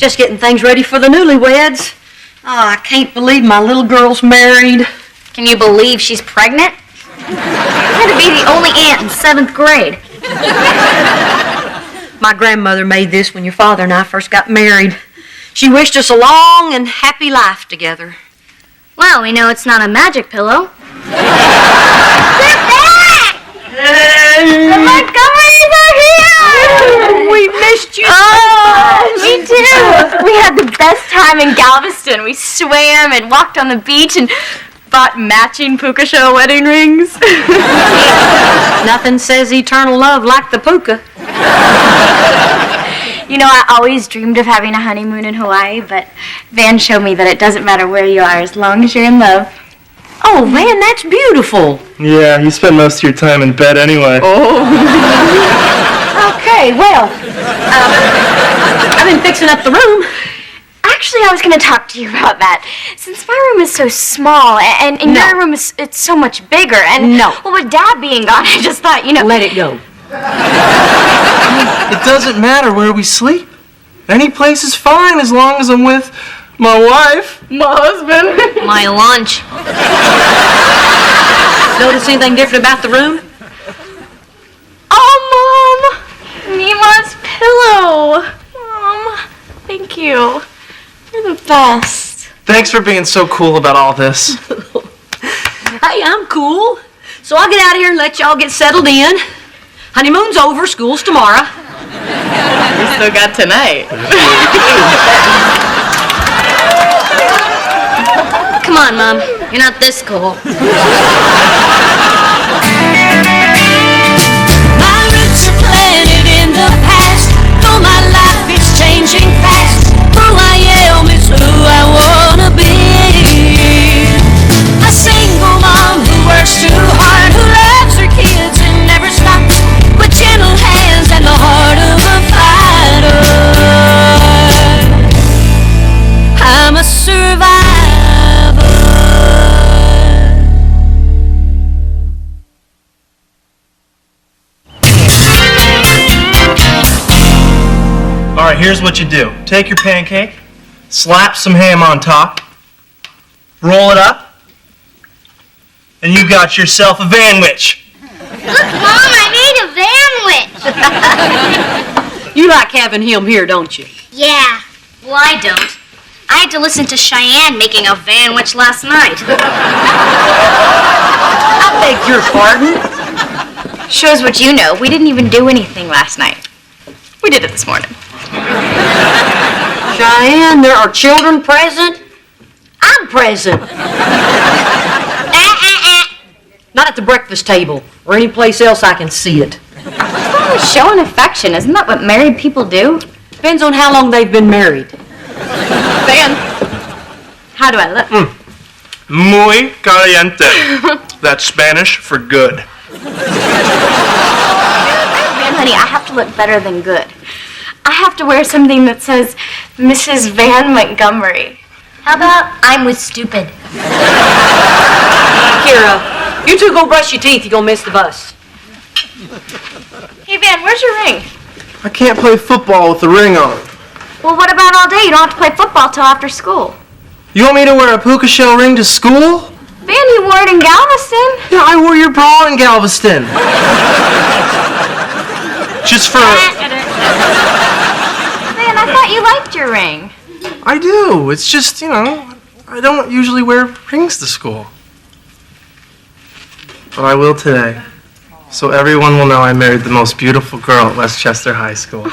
Just getting things ready for the newlyweds. Oh, I can't believe my little girl's married. Can you believe she's pregnant? You had to be the only aunt in 7th grade. My grandmother made this when your father and I first got married. She wished us a long and happy life together. Well, we know it's not a magic pillow. They're back! The Montgomerys are here! We missed you. Oh, me too. We had the best time in Galveston. We swam and walked on the beach and bought matching puka shell wedding rings. Nothing says eternal love like the puka. You know, I always dreamed of having a honeymoon in Hawaii, but Van showed me that it doesn't matter where you are as long as you're in love. Oh, Van, that's beautiful. Yeah, you spend most of your time in bed anyway. Oh. Okay, well, I've been fixing up the room. Actually, I was going to talk to you about that. Since my room is so small, and No. your room is so much bigger, and No. well, with Dad being gone, I just thought, Let it go. It doesn't matter where we sleep. Any place is fine as long as I'm with my wife. my husband. My lunch. Notice anything different about the room? Oh, Mom! Nima's pillow. Mom, thank you. You're the best. Thanks for being so cool about all this. Hey, I'm cool. So I'll get out of here and let y'all get settled in. Honeymoon's over, school's tomorrow. We still got tonight. Come on, Mom. You're not this cool. My roots are planted in the past. Though my life is changing fast. Who I am is who I wanna be. A single mom who works too hard, who loves her kids and never stops, with gentle hands and the heart of a fighter. I'm a survivor. All right, here's what you do. Take your pancake, slap some ham on top, roll it up, and you got yourself a vanwich. Look, Mom, I made a vanwich. You like having him here, don't you? Yeah. Well, I don't. I had to listen to Cheyenne making a vanwich last night. I beg your pardon. Shows what you know. We didn't even do anything last night. We did it this morning. Cheyenne, there are children present. I'm present. Not at the breakfast table or any place else I can see it. Oh, showing affection. Isn't that what married people do? Depends on how long they've been married. Van, how do I look? Muy caliente. That's Spanish for good. Van, honey, I have to look better than good. I have to wear something that says Mrs. Van Montgomery. How about I'm with stupid? Kira, you two go brush your teeth. You're going to miss the bus. Hey, Van, where's your ring? I can't play football with the ring on. Well, what about all day? You don't have to play football till after school. You want me to wear a puka shell ring to school? Van, you wore it in Galveston. Yeah, I wore your bra in Galveston. Just for... Van, I thought you liked your ring. I do. It's just, I don't usually wear rings to school. But I will today. So everyone will know I married the most beautiful girl at Westchester High School.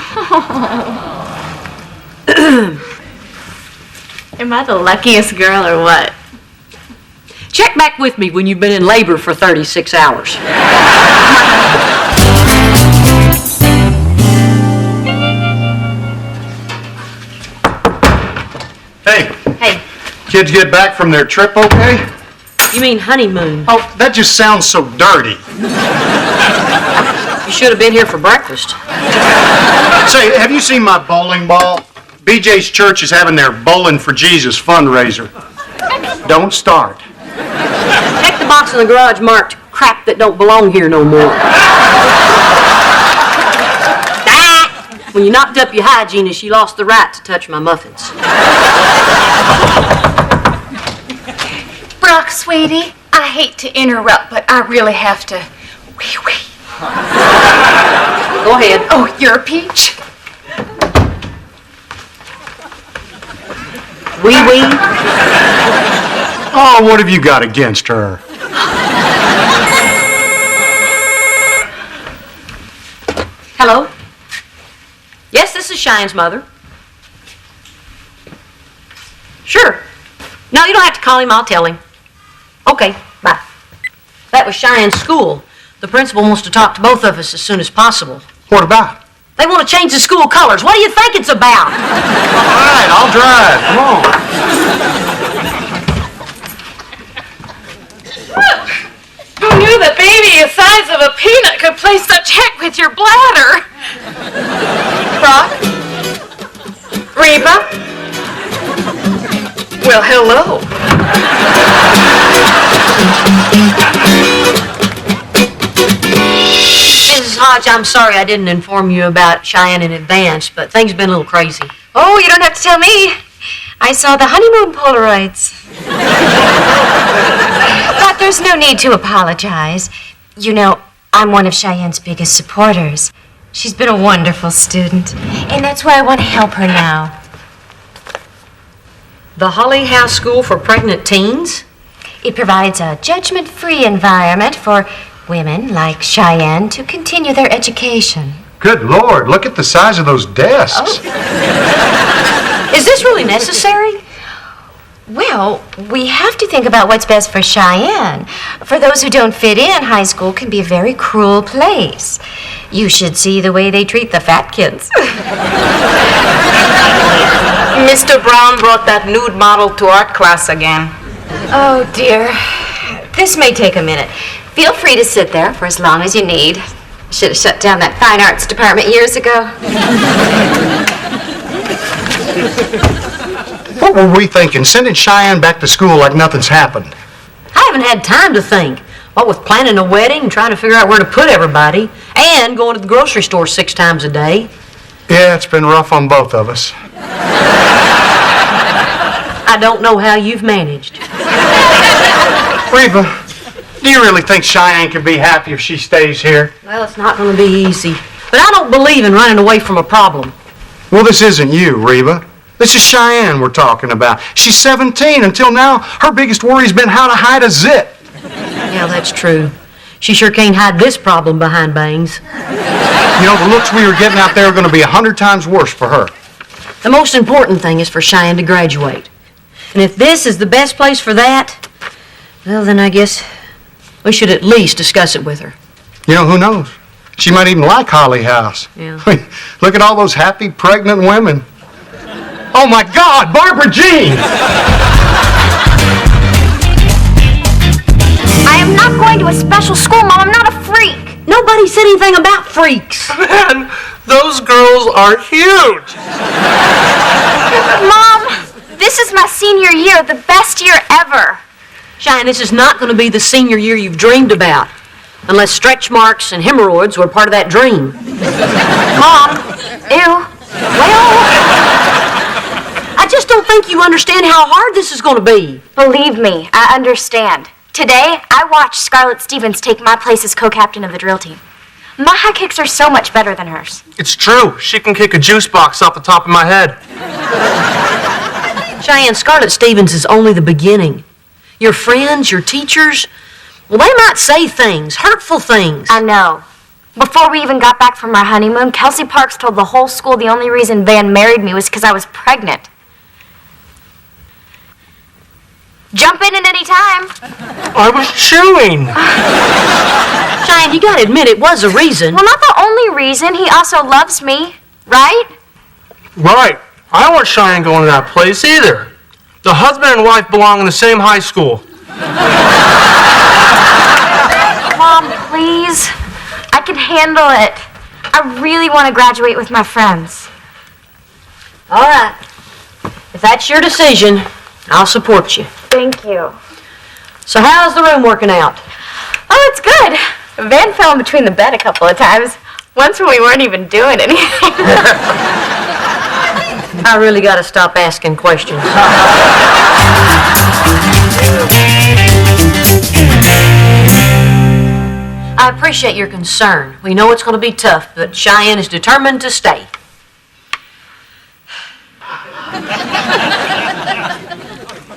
Am I the luckiest girl or what? Check back with me when you've been in labor for 36 hours. Hey, Hey, kids get back from their trip okay? You mean honeymoon? Oh, that just sounds so dirty. You should have been here for breakfast. Say, have you seen my bowling ball? BJ's Church is having their Bowling for Jesus fundraiser. Don't start. Check the box in the garage marked crap that don't belong here no more. When you knocked up your hygienist, she lost the right to touch my muffins. Brock, sweetie, I hate to interrupt, but I really have to wee-wee. Go ahead. Oh, you're a peach. Wee-wee. Oh, what have you got against her? Hello? Yes, this is Cheyenne's mother. Sure. No, you don't have to call him. I'll tell him. Okay, bye. That was Cheyenne's school. The principal wants to talk to both of us as soon as possible. What about? They want to change the school colors. What do you think it's about? All right, I'll drive. Come on. Who knew that baby the size of a peanut could play such heck with your bladder? Brock? Reba? Well, hello. Mrs. Hodge, I'm sorry I didn't inform you about Cheyenne in advance, but things have been a little crazy. Oh, you don't have to tell me. I saw the honeymoon Polaroids. But there's no need to apologize. You know, I'm one of Cheyenne's biggest supporters. She's been a wonderful student, and that's why I want to help her now. The Holly House School for Pregnant Teens? It provides a judgment-free environment for women like Cheyenne to continue their education. Good Lord, look at the size of those desks. Is this really necessary? Well, we have to think about what's best for Cheyenne. For those who don't fit in, high school can be a very cruel place. You should see the way they treat the fat kids. Mr. Brown brought that nude model to art class again. Oh, dear. This may take a minute. Feel free to sit there for as long as you need. Should have shut down that fine arts department years ago. What were we thinking? Sending Cheyenne back to school like nothing's happened. I haven't had time to think. What with planning a wedding and trying to figure out where to put everybody, and going to the grocery store 6 times a day. Yeah, it's been rough on both of us. I don't know how you've managed. Reba, do you really think Cheyenne can be happy if she stays here? Well, it's not going to be easy. But I don't believe in running away from a problem. Well, this isn't you, Reba. This is Cheyenne we're talking about. She's 17. Until now, her biggest worry's been how to hide a zit. Yeah, that's true. She sure can't hide this problem behind bangs. You know, the looks we were getting out there are going to be 100 times worse for her. The most important thing is for Cheyenne to graduate. And if this is the best place for that, well, then I guess we should at least discuss it with her. You know, who knows? She might even like Holly House. Yeah. I mean, look at all those happy pregnant women. Oh, my God, Barbara Jean! I am not going to a special school, Mom. I'm not a freak. Nobody said anything about freaks. Man, those girls are huge. Mom, this is my senior year, the best year ever. Cheyenne, this is not going to be the senior year you've dreamed about. Unless stretch marks and hemorrhoids were part of that dream. Mom, ew. Well, I just don't think you understand how hard this is going to be. Believe me, I understand. Today, I watched Scarlett Stevens take my place as co-captain of the drill team. My high kicks are so much better than hers. It's true. She can kick a juice box off the top of my head. Cheyenne, Scarlett Stevens is only the beginning. Your friends, your teachers, well, they might say things, hurtful things. I know. Before we even got back from our honeymoon, Kelsey Parks told the whole school the only reason Van married me was because I was pregnant. Jump in at any time. I was chewing. Cheyenne, you gotta admit it was a reason. Well, not the only reason. He also loves me, right? Right. I don't want Cheyenne going to that place either. The husband and wife belong in the same high school. Mom, please. I can handle it. I really want to graduate with my friends. All right. If that's your decision, I'll support you. Thank you. So how's the room working out? Oh, it's good. Van fell in between the bed a couple of times. Once when we weren't even doing anything. I really got to stop asking questions. I appreciate your concern. We know it's going to be tough, but Cheyenne is determined to stay.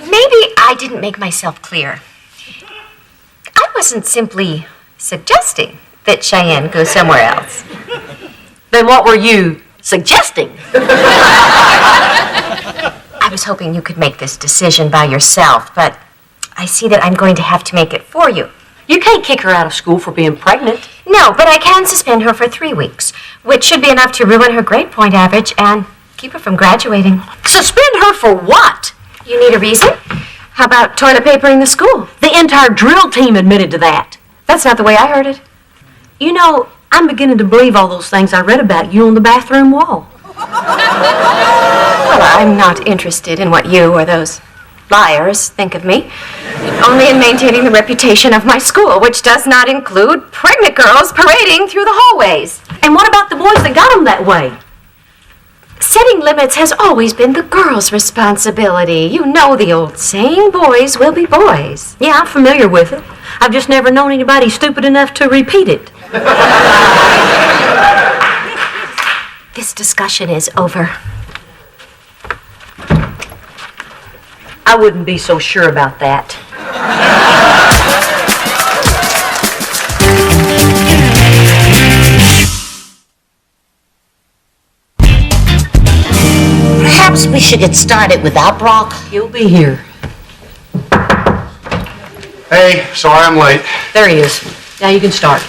Maybe I didn't make myself clear. I wasn't simply suggesting that Cheyenne go somewhere else. Then what were you suggesting? I was hoping you could make this decision by yourself, but I see that I'm going to have to make it for you. You can't kick her out of school for being pregnant. No, but I can suspend her for 3 weeks, which should be enough to ruin her grade point average and keep her from graduating. Suspend her for what? You need a reason? How about toilet papering the school? The entire drill team admitted to that. That's not the way I heard it. You know, I'm beginning to believe all those things I read about you on the bathroom wall. Well, I'm not interested in what you or those liars think of me. Only in maintaining the reputation of my school, which does not include pregnant girls parading through the hallways. And what about the boys that got them that way? Setting limits has always been the girls' responsibility. You know the old saying, boys will be boys. Yeah, I'm familiar with it. I've just never known anybody stupid enough to repeat it. This discussion is over. I wouldn't be so sure about that. Perhaps we should get started without Brock. He'll be here. Hey, sorry I'm late. There he is. Now you can start.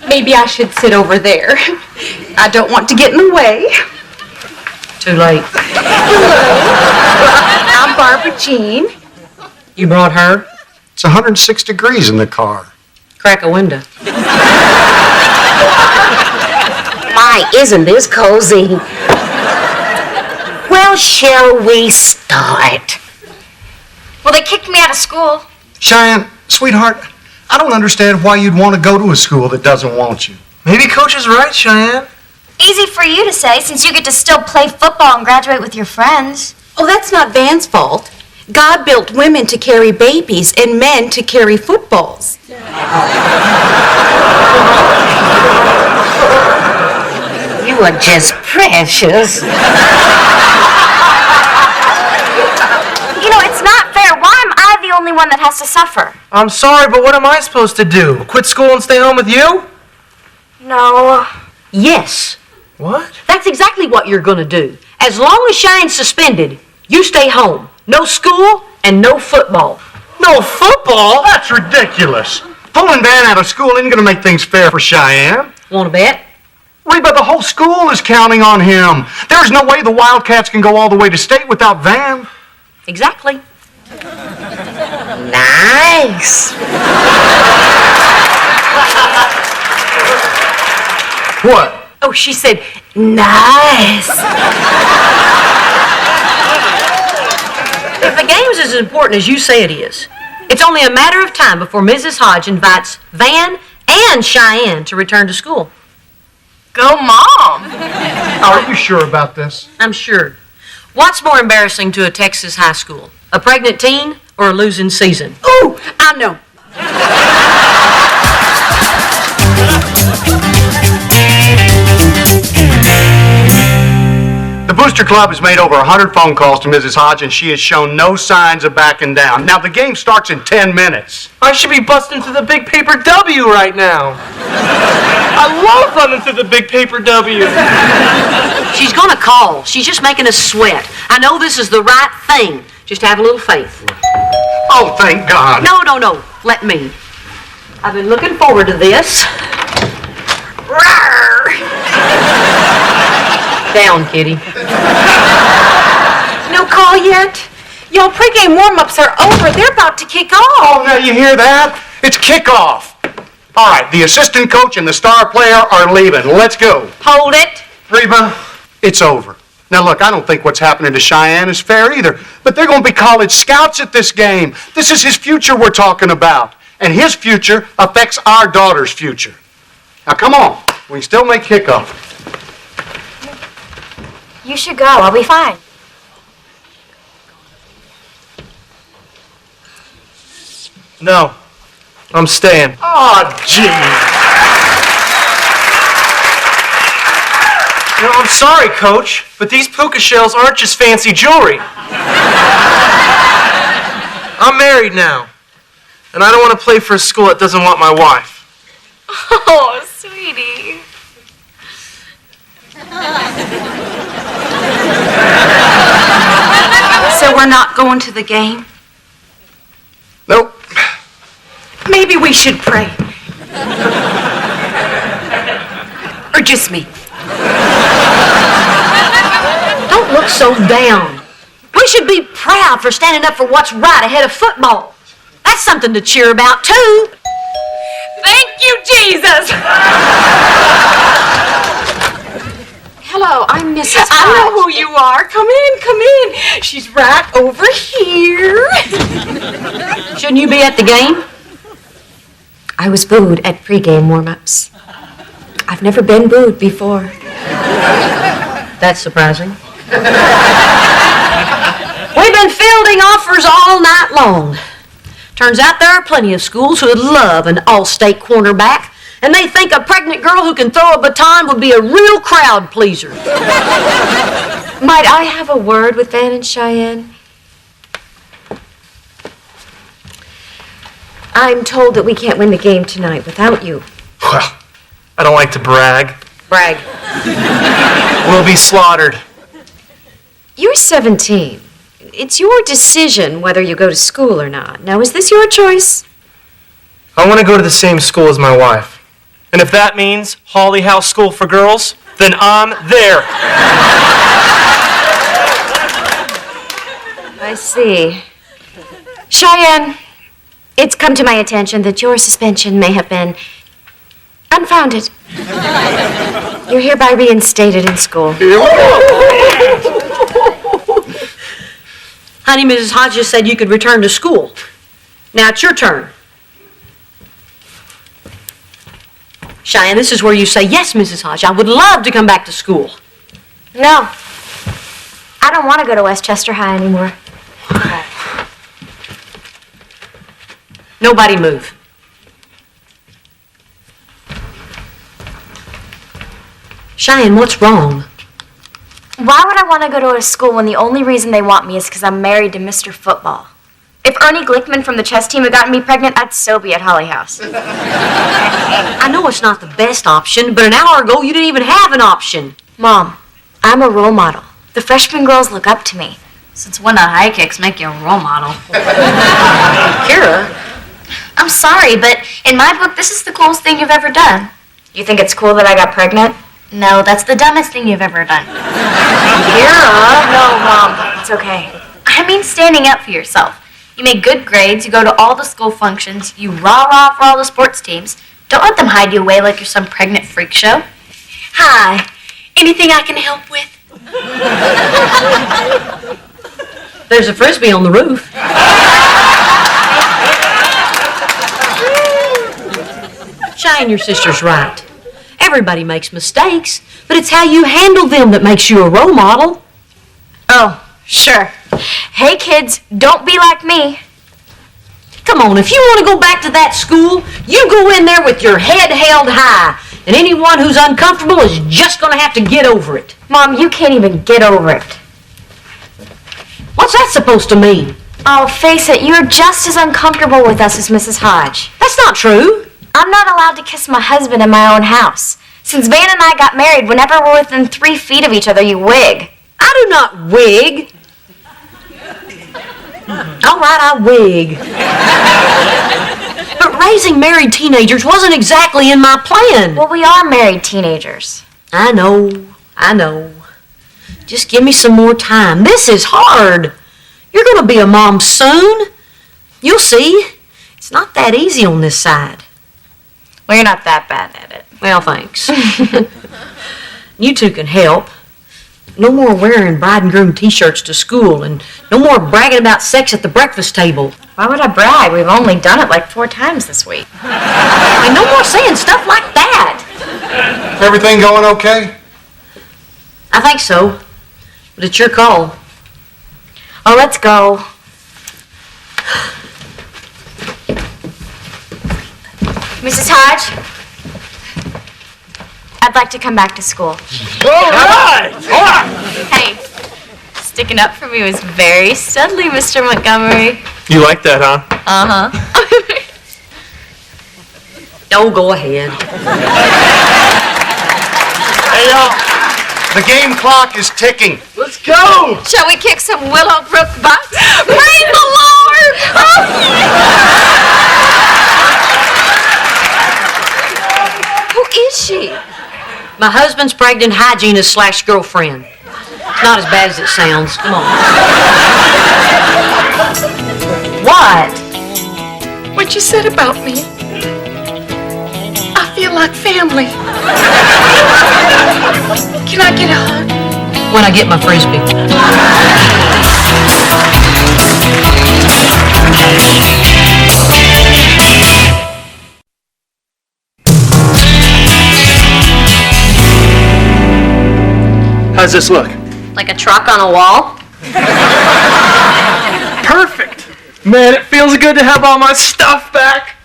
Maybe I should sit over there. I don't want to get in the way. Too late. I'm Barbara Jean. You brought her? It's 106 degrees in the car. Crack a window. My, isn't this cozy? Well, shall we start? Well, they kicked me out of school. Cheyenne, sweetheart, I don't understand why you'd want to go to a school that doesn't want you. Maybe Coach is right, Cheyenne. Easy for you to say, since you get to still play football and graduate with your friends. Oh, that's not Van's fault. God built women to carry babies and men to carry footballs. You are just precious. You know, it's not fair. Why am I the only one that has to suffer? I'm sorry, but what am I supposed to do? Quit school and stay home with you? No. Yes. What? That's exactly what you're going to do. As long as Cheyenne's suspended, you stay home. No school and no football. No football? That's ridiculous. Pulling Van out of school isn't going to make things fair for Cheyenne. Want to bet? Reba, the whole school is counting on him. There's no way the Wildcats can go all the way to state without Van. Exactly. Nice. What? Oh, she said, nice. If the game's as important as you say it is, it's only a matter of time before Mrs. Hodge invites Van and Cheyenne to return to school. Go, Mom. Are you sure about this? I'm sure. What's more embarrassing to a Texas high school? A pregnant teen or a losing season? Ooh, I know. The Booster Club has made over 100 phone calls to Mrs. Hodge, and she has shown no signs of backing down. Now, the game starts in 10 minutes. I should be busting through the big paper W right now. I love running through the big paper W. She's gonna call. She's just making us sweat. I know this is the right thing. Just have a little faith. Oh, thank God. No. Let me. I've been looking forward to this. Rawr. Down, kitty. No call yet? Y'all, pregame warm-ups are over. They're about to kick off. Oh, now you hear that? It's kickoff. All right, the assistant coach and the star player are leaving. Let's go. Hold it. Reba, it's over. Now, look, I don't think what's happening to Cheyenne is fair either, but they're going to be college scouts at this game. This is his future we're talking about, and his future affects our daughter's future. Now, come on. We can still make kickoff. You should go. I'll be fine. No, I'm staying. Oh, gee. You know, I'm sorry, Coach, but these puka shells aren't just fancy jewelry. I'm married now, and I don't want to play for a school that doesn't want my wife. Oh, sweetie. So we're not going to the game? Nope. Maybe we should pray. Or just me. Don't look so down. We should be proud for standing up for what's right ahead of football. That's something to cheer about, too. Thank you, Jesus. Hello, I'm Mrs. I Hodge. know who you are. Come in, come in. She's right over here. Shouldn't you be at the game? I was booed at pregame warm-ups. I've never been booed before. That's surprising. We've been fielding offers all night long. Turns out there are plenty of schools who would love an all-state cornerback, and they think a pregnant girl who can throw a baton would be a real crowd pleaser. Might I have a word with Van and Cheyenne? I'm told that we can't win the game tonight without you. Well, I don't like to brag. Brag. We'll be slaughtered. You're 17. It's your decision whether you go to school or not. Now, is this your choice? I want to go to the same school as my wife. And if that means Holly House School for Girls, then I'm there. I see. Cheyenne, it's come to my attention that your suspension may have been unfounded. You're hereby reinstated in school. Honey, Mrs. Hodges said you could return to school. Now it's your turn. Cheyenne, this is where you say, yes, Mrs. Hodge, I would love to come back to school. No. I don't want to go to Westchester High anymore. Nobody move. Cheyenne, what's wrong? Why would I want to go to a school when the only reason they want me is because I'm married to Mr. Football? If Ernie Glickman from the chess team had gotten me pregnant, I'd still be at Holly House. I know it's not the best option, but an hour ago you didn't even have an option. Mom, I'm a role model. The freshman girls look up to me. Since when do high kicks make you a role model? Kira, I'm sorry, but in my book, this is the coolest thing you've ever done. You think it's cool that I got pregnant? No, that's the dumbest thing you've ever done. Kira. No, Mom, it's okay. I mean standing up for yourself. You make good grades, you go to all the school functions, you rah-rah for all the sports teams. Don't let them hide you away like you're some pregnant freak show. Hi. Anything I can help with? There's a Frisbee on the roof. Cheyenne, your sister's right. Everybody makes mistakes, but it's how you handle them that makes you a role model. Oh, sure. Hey, kids, don't be like me. Come on, if you want to go back to that school, you go in there with your head held high, and anyone who's uncomfortable is just going to have to get over it. Mom, you can't even get over it. What's that supposed to mean? Oh, face it, you're just as uncomfortable with us as Mrs. Hodge. That's not true. I'm not allowed to kiss my husband in my own house. Since Van and I got married, whenever we're within 3 feet of each other, you wig. I do not wig. All right, I wig. But raising married teenagers wasn't exactly in my plan. Well, we are married teenagers. I know. Just give me some more time. This is hard. You're going to be a mom soon. You'll see. It's not that easy on this side. Well, you're not that bad at it. Well, thanks. You two can help. no more wearing bride and groom t-shirts to school, and no more bragging about sex at the breakfast table. Why would I brag? We've only done it like 4 times this week. And no more saying stuff like that. Everything going okay? I think so, but it's your call. Oh, let's go. Mrs. Hodge, I'd like to come back to school. All right! Hey, sticking up for me was very studly, Mr. Montgomery. You like that, huh? Uh-huh. Oh, go ahead. Hey, y'all. The game clock is ticking. Let's go! Shall we kick some Willowbrook butts? Praise the Lord! Who is she? My husband's pregnant hygienist/girlfriend. It's not as bad as it sounds. Come on. What? What you said about me. I feel like family. Can I get a hug? When I get my Frisbee. How's this look? Like a truck on a wall? Perfect! Man, it feels good to have all my stuff back.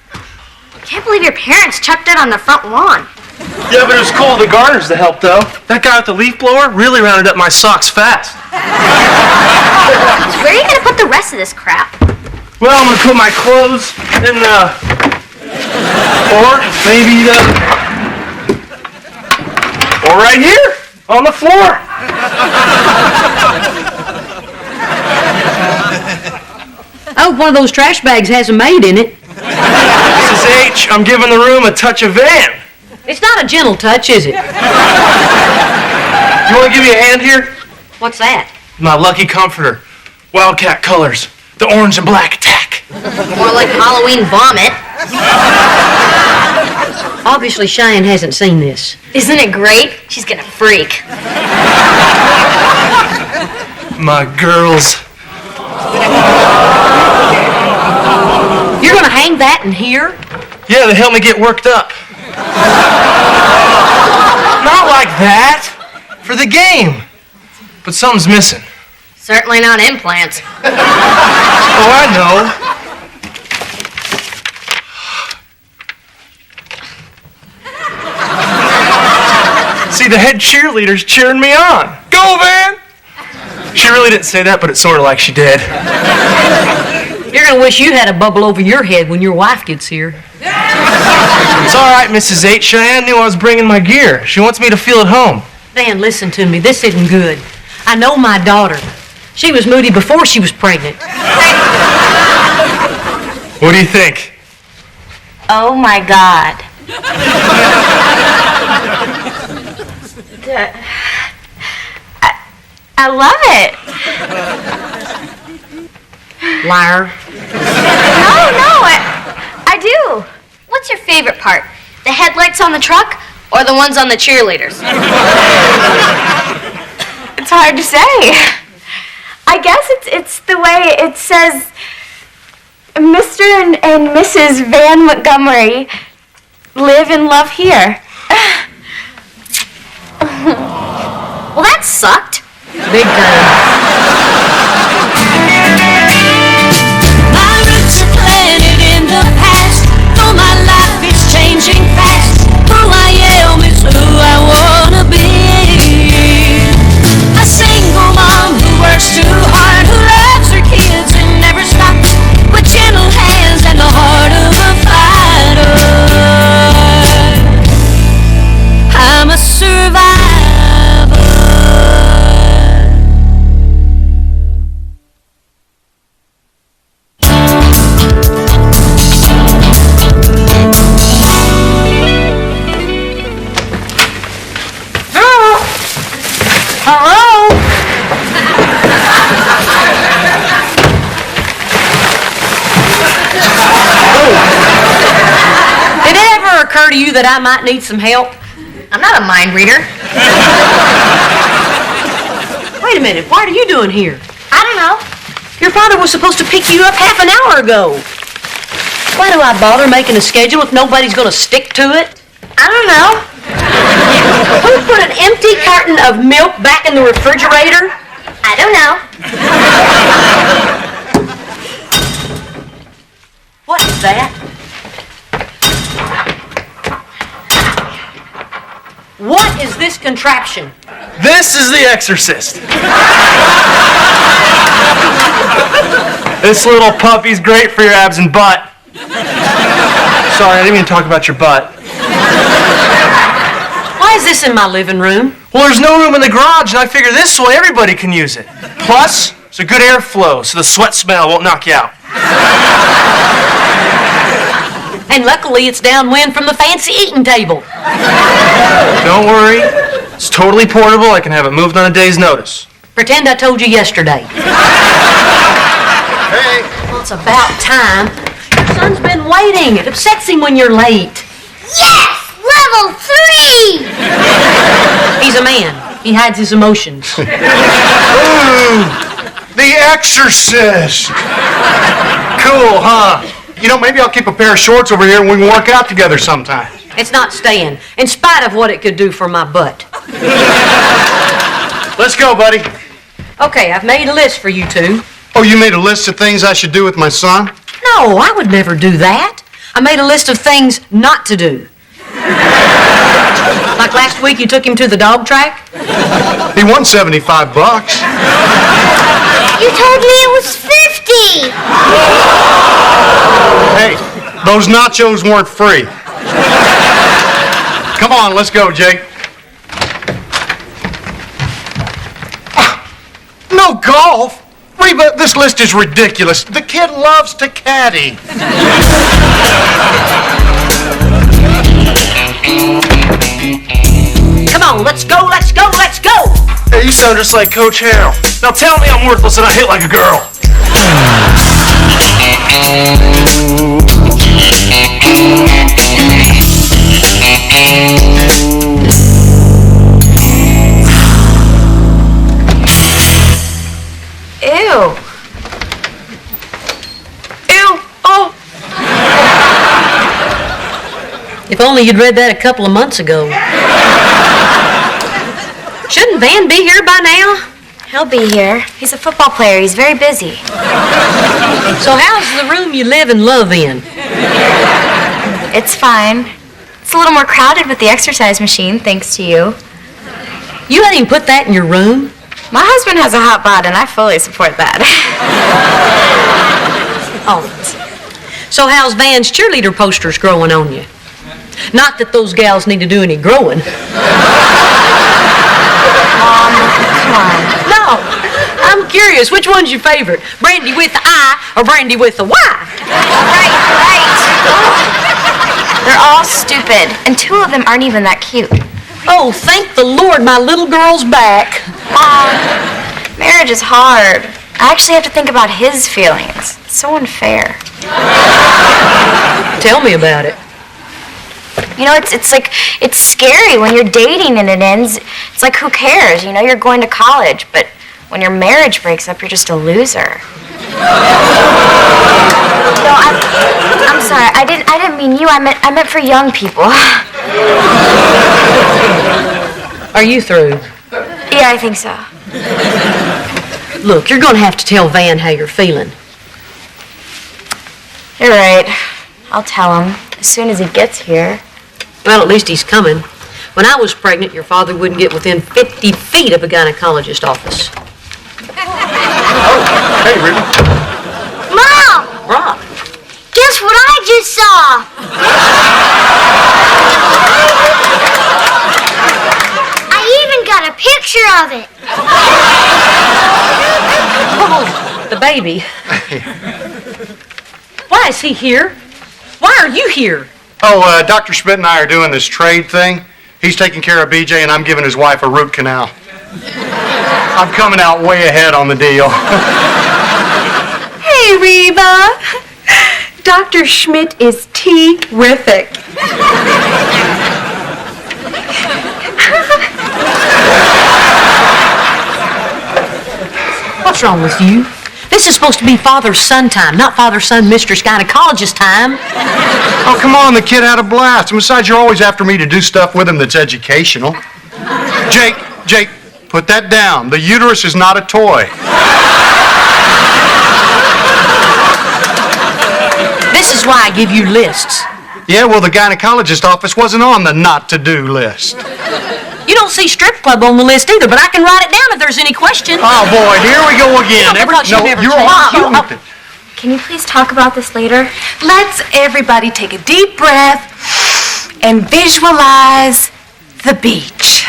Can't believe your parents chucked it on the front lawn. Yeah, but it was cool of the gardeners to help, though. That guy with the leaf blower really rounded up my socks fast. Where are you gonna put the rest of this crap? Well, I'm gonna put my clothes in the... Or maybe the... Or right here, on the floor. I hope one of those trash bags has a maid in it. Mrs. H, I'm giving the room a touch of Van. It's not a gentle touch, is it? You want to give me a hand here? What's that? My lucky comforter. Wildcat colors. The orange and black attack. More like Halloween vomit. Obviously, Cheyenne hasn't seen this. Isn't it great? She's gonna freak. My girls. You're gonna hang that in here? Yeah, they help me get worked up. Not like that. For the game. But something's missing. Certainly not implants. Oh, I know. See, the head cheerleader's cheering me on. Go, Van! She really didn't say that, but it's sort of like she did. You're gonna wish you had a bubble over your head when your wife gets here. It's all right, Mrs. H. Cheyenne knew I was bringing my gear. She wants me to feel at home. Dan, listen to me. This isn't good. I know my daughter. She was moody before she was pregnant. What do you think? Oh my God. I love it. Liar. No, I do. What's your favorite part? The headlights on the truck or the ones on the cheerleaders? It's hard to say. I guess it's the way it says Mr. and Mrs. Van Montgomery live and love here. Well, that sucked. Big time. My roots are planted in the past. Though my life is changing fast. Who I am is who I wanna be. A single mom who works too hard, who loves her kids and never stops, with gentle hands and the heart of a fighter. I'm a survivor. Did it ever occur to you that I might need some help? I'm not a mind reader. Wait a minute, what are you doing here? I don't know. Your father was supposed to pick you up half an hour ago. Why do I bother making a schedule if nobody's gonna stick to it? I don't know. Who put an empty carton of milk back in the refrigerator? I don't know. What is that? What is this contraption? This is The Exorcist. This little puppy's great for your abs and butt. Sorry, I didn't mean to talk about your butt. Why is this in my living room? Well, there's no room in the garage, and I figure this way everybody can use it. Plus, it's a good airflow, so the sweat smell won't knock you out. And luckily it's downwind from the fancy eating table. Don't worry. It's totally portable. I can have it moved on a day's notice. Pretend I told you yesterday. Hey. Well, it's about time. Your son's been waiting. It upsets him when you're late. Yes! Level 3! He's a man. He hides his emotions. Ooh, The Exorcist. Cool, huh? You know, maybe I'll keep a pair of shorts over here and we can work out together sometime. It's not staying, in spite of what it could do for my butt. Let's go, buddy. Okay, I've made a list for you two. Oh, you made a list of things I should do with my son? No, I would never do that. I made a list of things not to do. Like last week you took him to the dog track? He won $75. You told me it was 50! Hey, those nachos weren't free. Come on, let's go, Jake. No golf? Reba, this list is ridiculous. The kid loves to caddy. Come on, let's go, let's go, let's go! Hey, you sound just like Coach Harrell. Now tell me I'm worthless and I hit like a girl. Ew. Ew. Oh. If only you'd read that a couple of months ago. Shouldn't Van be here by now? He'll be here. He's a football player. He's very busy. So how's the room you live and love in? It's fine. It's a little more crowded with the exercise machine, thanks to you. You let him put that in your room? My husband has a hot bod, and I fully support that. Oh. So how's Van's cheerleader posters growing on you? Not that those gals need to do any growing. Mom, come on. No, I'm curious. Which one's your favorite? Brandy with the I or Brandy with the Y? Right. They're all stupid, and two of them aren't even that cute. Oh, thank the Lord my little girl's back. Mom, marriage is hard. I actually have to think about his feelings. It's so unfair. Tell me about it. You know, it's scary when you're dating and it ends. It's like, who cares? You know, you're going to college, but when your marriage breaks up, you're just a loser. No, I'm sorry. I didn't mean you. I meant for young people. Are you through? Yeah, I think so. Look, you're going to have to tell Van how you're feeling. You're right. I'll tell him as soon as he gets here. Well, at least he's coming. When I was pregnant, your father wouldn't get within 50 feet of a gynecologist's office. Hey, Reba. Mom! Rob. Guess what I just saw? I even got a picture of it. Oh, the baby. Why is he here? Why are you here? Oh, Dr. Schmidt and I are doing this trade thing. He's taking care of BJ, and I'm giving his wife a root canal. I'm coming out way ahead on the deal. Hey, Reba. Dr. Schmidt is terrific. What's wrong with you? This is supposed to be father-son time, not father-son mistress gynecologist time. Oh, come on, the kid had a blast. And besides, you're always after me to do stuff with him that's educational. Jake, put that down. The uterus is not a toy. This is why I give you lists. Yeah, well, the gynecologist office wasn't on the not-to-do list. You don't see strip club on the list either, but I can write it down if there's any question. Oh, boy, here we go again. Can you please talk about this later? Let's everybody take a deep breath and visualize the beach.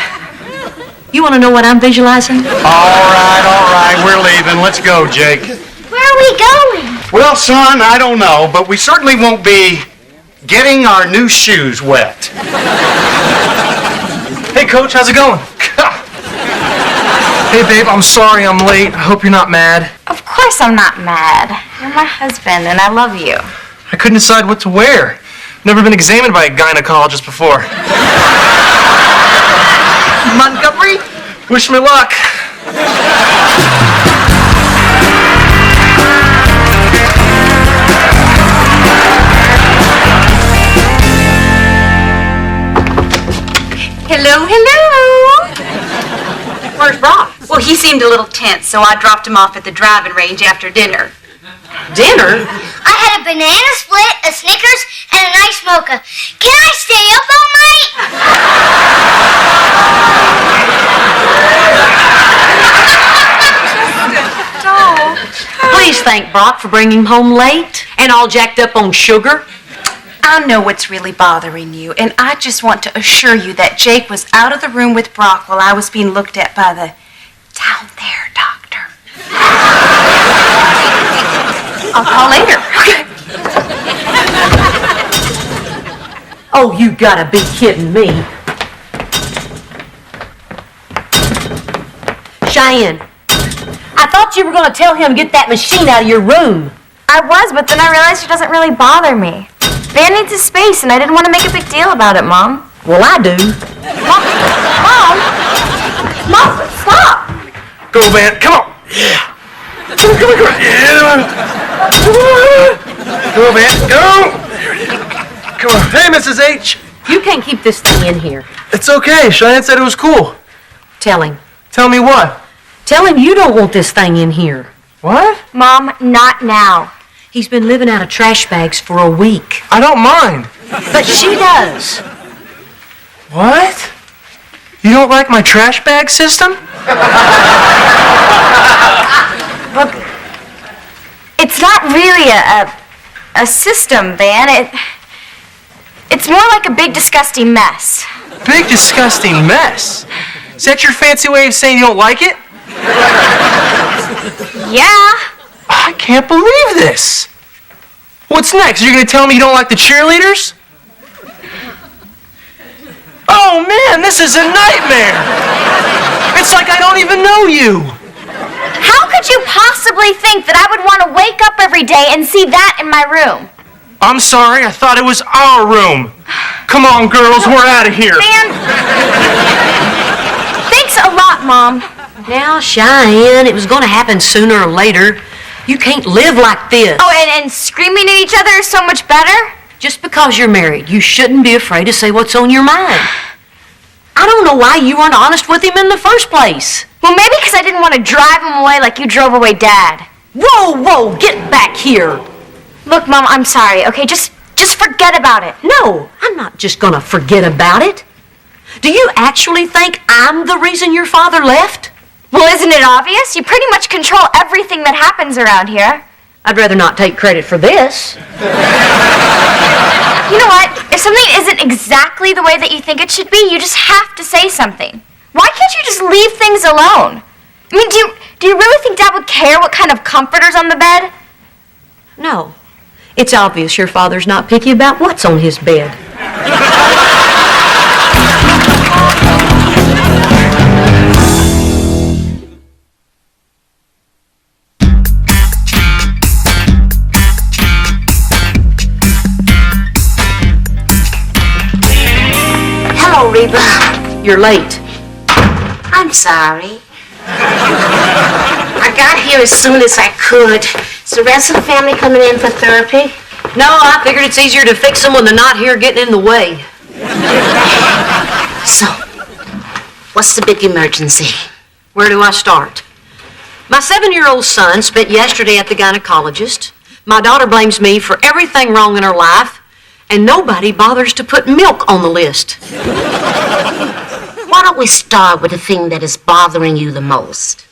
You want to know what I'm visualizing? All right, we're leaving. Let's go, Jake. Where are we going? Well, son, I don't know, but we certainly won't be getting our new shoes wet. Hey, Coach, how's it going? Hey, babe, I'm sorry I'm late. I hope you're not mad. Of course I'm not mad. You're my husband, and I love you. I couldn't decide what to wear. Never been examined by a gynecologist before. Montgomery, wish me luck. Hello. Where's Brock? Well, he seemed a little tense, so I dropped him off at the driving range after dinner. Dinner? I had a banana split, a Snickers, and a nice mocha. Can I stay up all night? Please thank Brock for bringing him home late and all jacked up on sugar. I know what's really bothering you, and I just want to assure you that Jake was out of the room with Brock while I was being looked at by the down there doctor. I'll call later. Oh, you gotta be kidding me. Cheyenne, I thought you were gonna tell him to get that machine out of your room. I was, but then I realized it doesn't really bother me. Van needs his space, and I didn't want to make a big deal about it, Mom. Well, I do. Mom, stop! Go, Van. Come on. Yeah. Come on. Yeah. Go, Van. Go. Come on. Hey, Mrs. H. You can't keep this thing in here. It's okay. Cheyenne said it was cool. Tell him. Tell me what? Tell him you don't want this thing in here. What? Mom, not now. He's been living out of trash bags for a week. I don't mind. But she does. What? You don't like my trash bag system? Look, it's not really a system, Van. It's more like a big, disgusting mess. Big, disgusting mess? Is that your fancy way of saying you don't like it? Yeah. I can't believe this. What's next? You're going to tell me you don't like the cheerleaders? Oh, man, this is a nightmare. It's like I don't even know you. How could you possibly think that I would want to wake up every day and see that in my room? I'm sorry, I thought it was our room. Come on, girls, we're out of here. Van, thanks a lot, Mom. Now, Cheyenne, it was going to happen sooner or later. You can't live like this. Oh, and screaming at each other is so much better? Just because you're married, you shouldn't be afraid to say what's on your mind. I don't know why you weren't honest with him in the first place. Well, maybe because I didn't want to drive him away like you drove away Dad. Whoa, get back here. Look, Mom, I'm sorry, okay? Just forget about it. No, I'm not just going to forget about it. Do you actually think I'm the reason your father left? Well, isn't it obvious? You pretty much control everything that happens around here. I'd rather not take credit for this. You know what? If something isn't exactly the way that you think it should be, you just have to say something. Why can't you just leave things alone? I mean, do you really think Dad would care what kind of comforter's on the bed? No. It's obvious your father's not picky about what's on his bed. Hello, Reba. You're late. I'm sorry. I I got here as soon as I could. Is the rest of the family coming in for therapy? No, I figured it's easier to fix them when they're not here getting in the way. So, what's the big emergency? Where do I start? My 7-year-old son spent yesterday at the gynecologist. My daughter blames me for everything wrong in her life, and nobody bothers to put milk on the list. Why don't we start with the thing that is bothering you the most?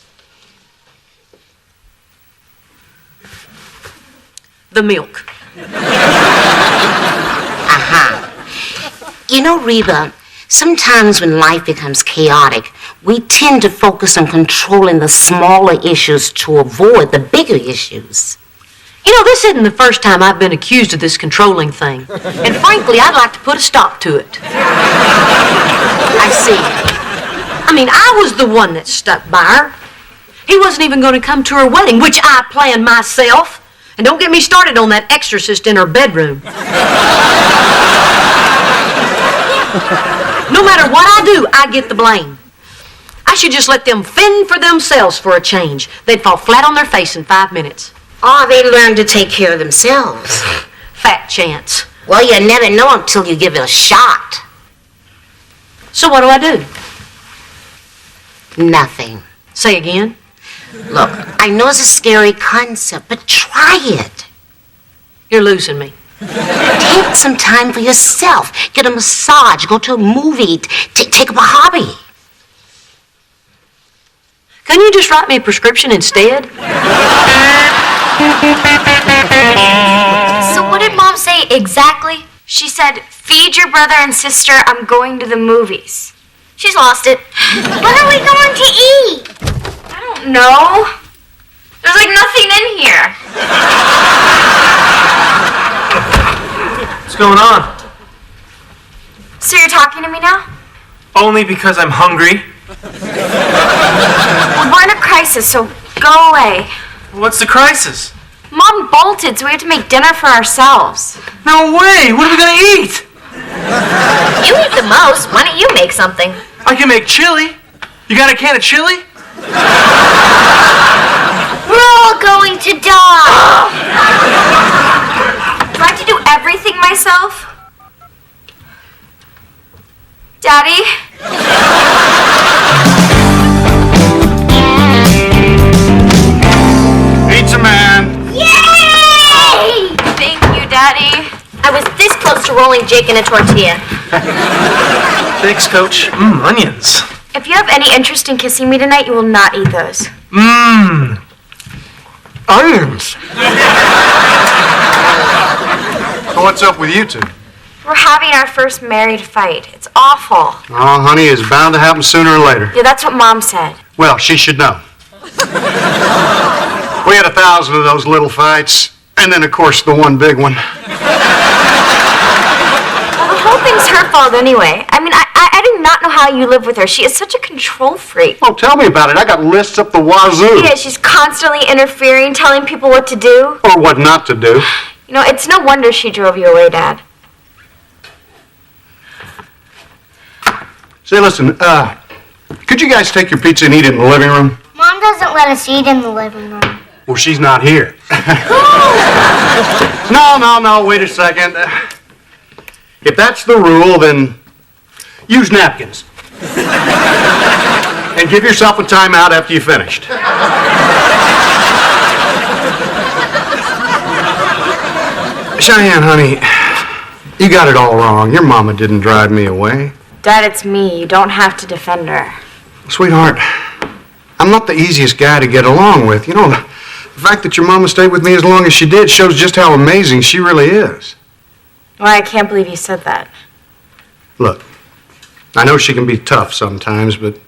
The milk. You know, Reba, sometimes when life becomes chaotic, we tend to focus on controlling the smaller issues to avoid the bigger issues. You know, this isn't the first time I've been accused of this controlling thing. And frankly, I'd like to put a stop to it. I see. I mean, I was the one that stuck by her. He wasn't even going to come to her wedding, which I planned myself. And don't get me started on that exorcist in her bedroom. No matter what I do, I get the blame. I should just let them fend for themselves for a change. They'd fall flat on their face in 5 minutes. Or they learn to take care of themselves. Fat chance. Well, you never know until you give it a shot. So what do I do? Nothing. Say again? Look, I know it's a scary concept, but try it. You're losing me. Take some time for yourself. Get a massage, go to a movie, take up a hobby. Can you just write me a prescription instead? So what did Mom say exactly? She said, feed your brother and sister, I'm going to the movies. She's lost it. What are we going to eat? I don't know. There's like nothing in here. What's going on? So you're talking to me now? Only because I'm hungry. Well, we're in a crisis, so go away. What's the crisis? Mom bolted, so we have to make dinner for ourselves. No way! What are we gonna eat? You eat the most. Why don't you make something? I can make chili. You got a can of chili? We're all going to die. Do I have to do everything myself? Daddy? Pizza man. Yay! Thank you, Daddy. I was this close to rolling Jake in a tortilla. Thanks, Coach. Onions. If you have any interest in kissing me tonight, you will not eat those. Onions. So what's up with you two? We're having our first married fight. It's awful. Oh, honey, it's bound to happen sooner or later. Yeah, that's what Mom said. Well, she should know. We had 1,000 of those little fights, and then, of course, the one big one. Well, the whole thing's her fault anyway. I mean, I do not know how you live with her. She is such a control freak. Oh, tell me about it. I got lists up the wazoo. Yeah, she's constantly interfering, telling people what to do. Or what not to do. You know, it's no wonder she drove you away, Dad. Say, listen, could you guys take your pizza and eat it in the living room? Mom doesn't let us eat in the living room. Well, she's not here. No, wait a second. If that's the rule, then use napkins. And give yourself a timeout after you finished. Cheyenne, honey, you got it all wrong. Your mama didn't drive me away. Dad, it's me. You don't have to defend her. Sweetheart, I'm not the easiest guy to get along with. You know, the fact that your mama stayed with me as long as she did shows just how amazing she really is. Well, I can't believe you said that. Look, I know she can be tough sometimes, but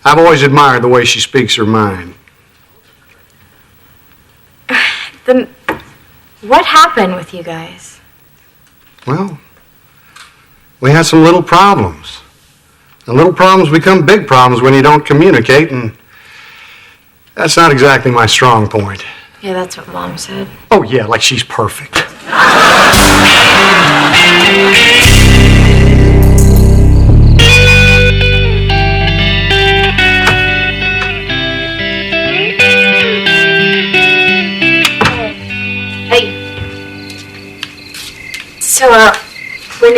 I've always admired the way she speaks her mind. Then what happened with you guys? Well, we had some little problems. And little problems become big problems when you don't communicate, and that's not exactly my strong point. Yeah, that's what Mom said. Oh, yeah, like she's perfect.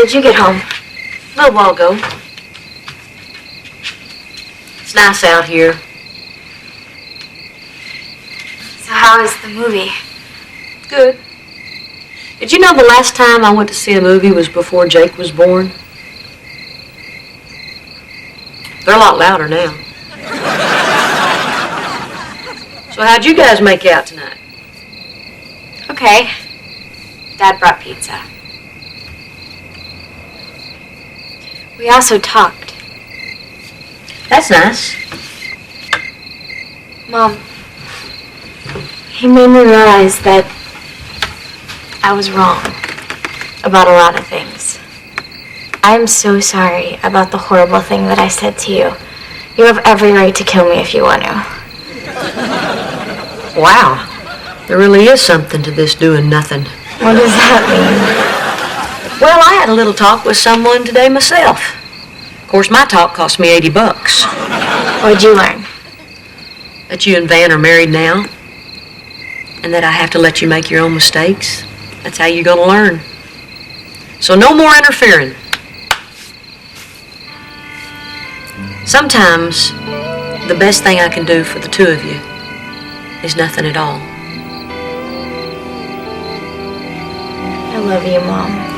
did you get home? A little while ago. It's nice out here. So how is the movie? Good. Did you know the last time I went to see a movie was before Jake was born? They're a lot louder now. So how'd you guys make out tonight? Okay. Dad brought pizza. We also talked. That's nice. Mom, he made me realize that I was wrong about a lot of things. I'm so sorry about the horrible thing that I said to you. You have every right to kill me if you want to. Wow. There really is something to this doing nothing. What does that mean? Well, I had a little talk with someone today myself. Of course, my talk cost me $80. What'd you learn? That you and Van are married now, and that I have to let you make your own mistakes. That's how you're going to learn. So no more interfering. Sometimes, the best thing I can do for the two of you is nothing at all. I love you, Mom.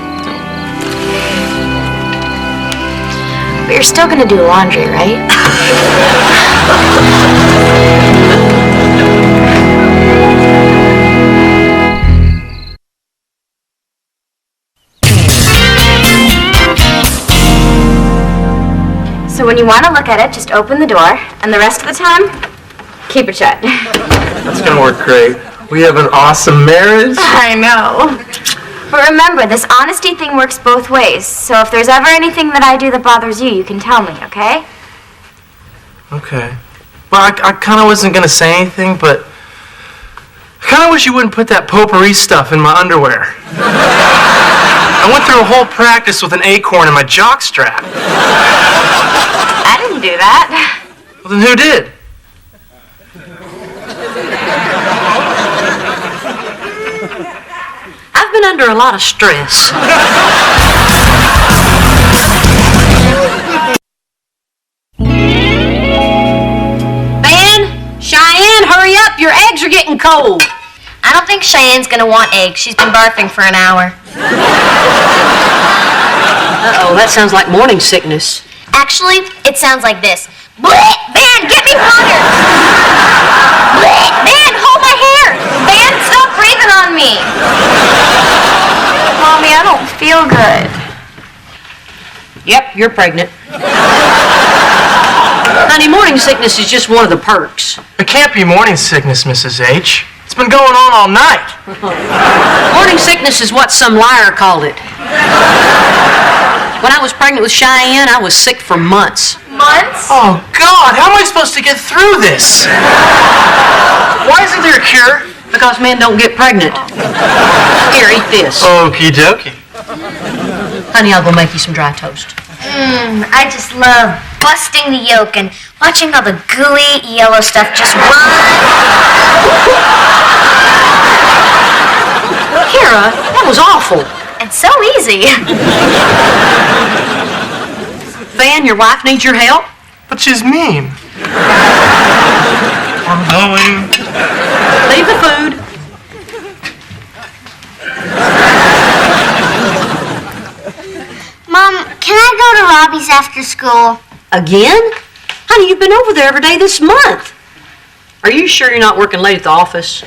But you're still gonna do laundry, right? So when you want to look at it, just open the door, and the rest of the time, keep it shut. That's gonna work great. We have an awesome marriage. I know. But remember, this honesty thing works both ways. So if there's ever anything that I do that bothers you, you can tell me, okay? Okay. Well, I kind of wasn't gonna say anything, but I kind of wish you wouldn't put that potpourri stuff in my underwear. I went through a whole practice with an acorn in my jock strap. I didn't do that. Well, then who did? I've been under a lot of stress. Van, Cheyenne, hurry up. Your eggs are getting cold. I don't think Cheyenne's gonna want eggs. She's been barfing for an hour. Uh-oh, that sounds like morning sickness. Actually, it sounds like this. Bleh! Van, get me water! Bleh! Van, hold my hair! Van, stop breathing on me! Mommy, I don't feel good. Yep, you're pregnant. Honey, morning sickness is just one of the perks. It can't be morning sickness, Mrs. H. It's been going on all night. Morning sickness is what some liar called it. When I was pregnant with Cheyenne, I was sick for months. Months? Oh, God, how am I supposed to get through this? Why isn't there a cure? Because men don't get pregnant. Here, eat this. Okie dokie. Honey, I'll go make you some dry toast. I just love busting the yolk and watching all the gooey yellow stuff just run. Kara, that was awful. And so easy. Van, your wife needs your help. But she's mean. I'm going. Leave the food. Mom, can I go to Robbie's after school? Again? Honey, you've been over there every day this month. Are you sure you're not working late at the office?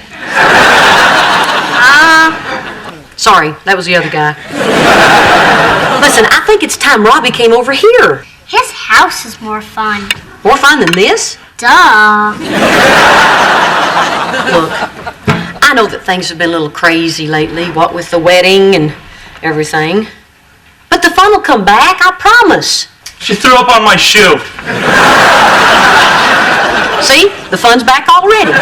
Sorry, that was the other guy. Listen, I think it's time Robbie came over here. His house is more fun. More fun than this? Duh. Look, I know that things have been a little crazy lately, what with the wedding and everything. But the fun will come back, I promise. She threw up on my shoe. See? The fun's back already.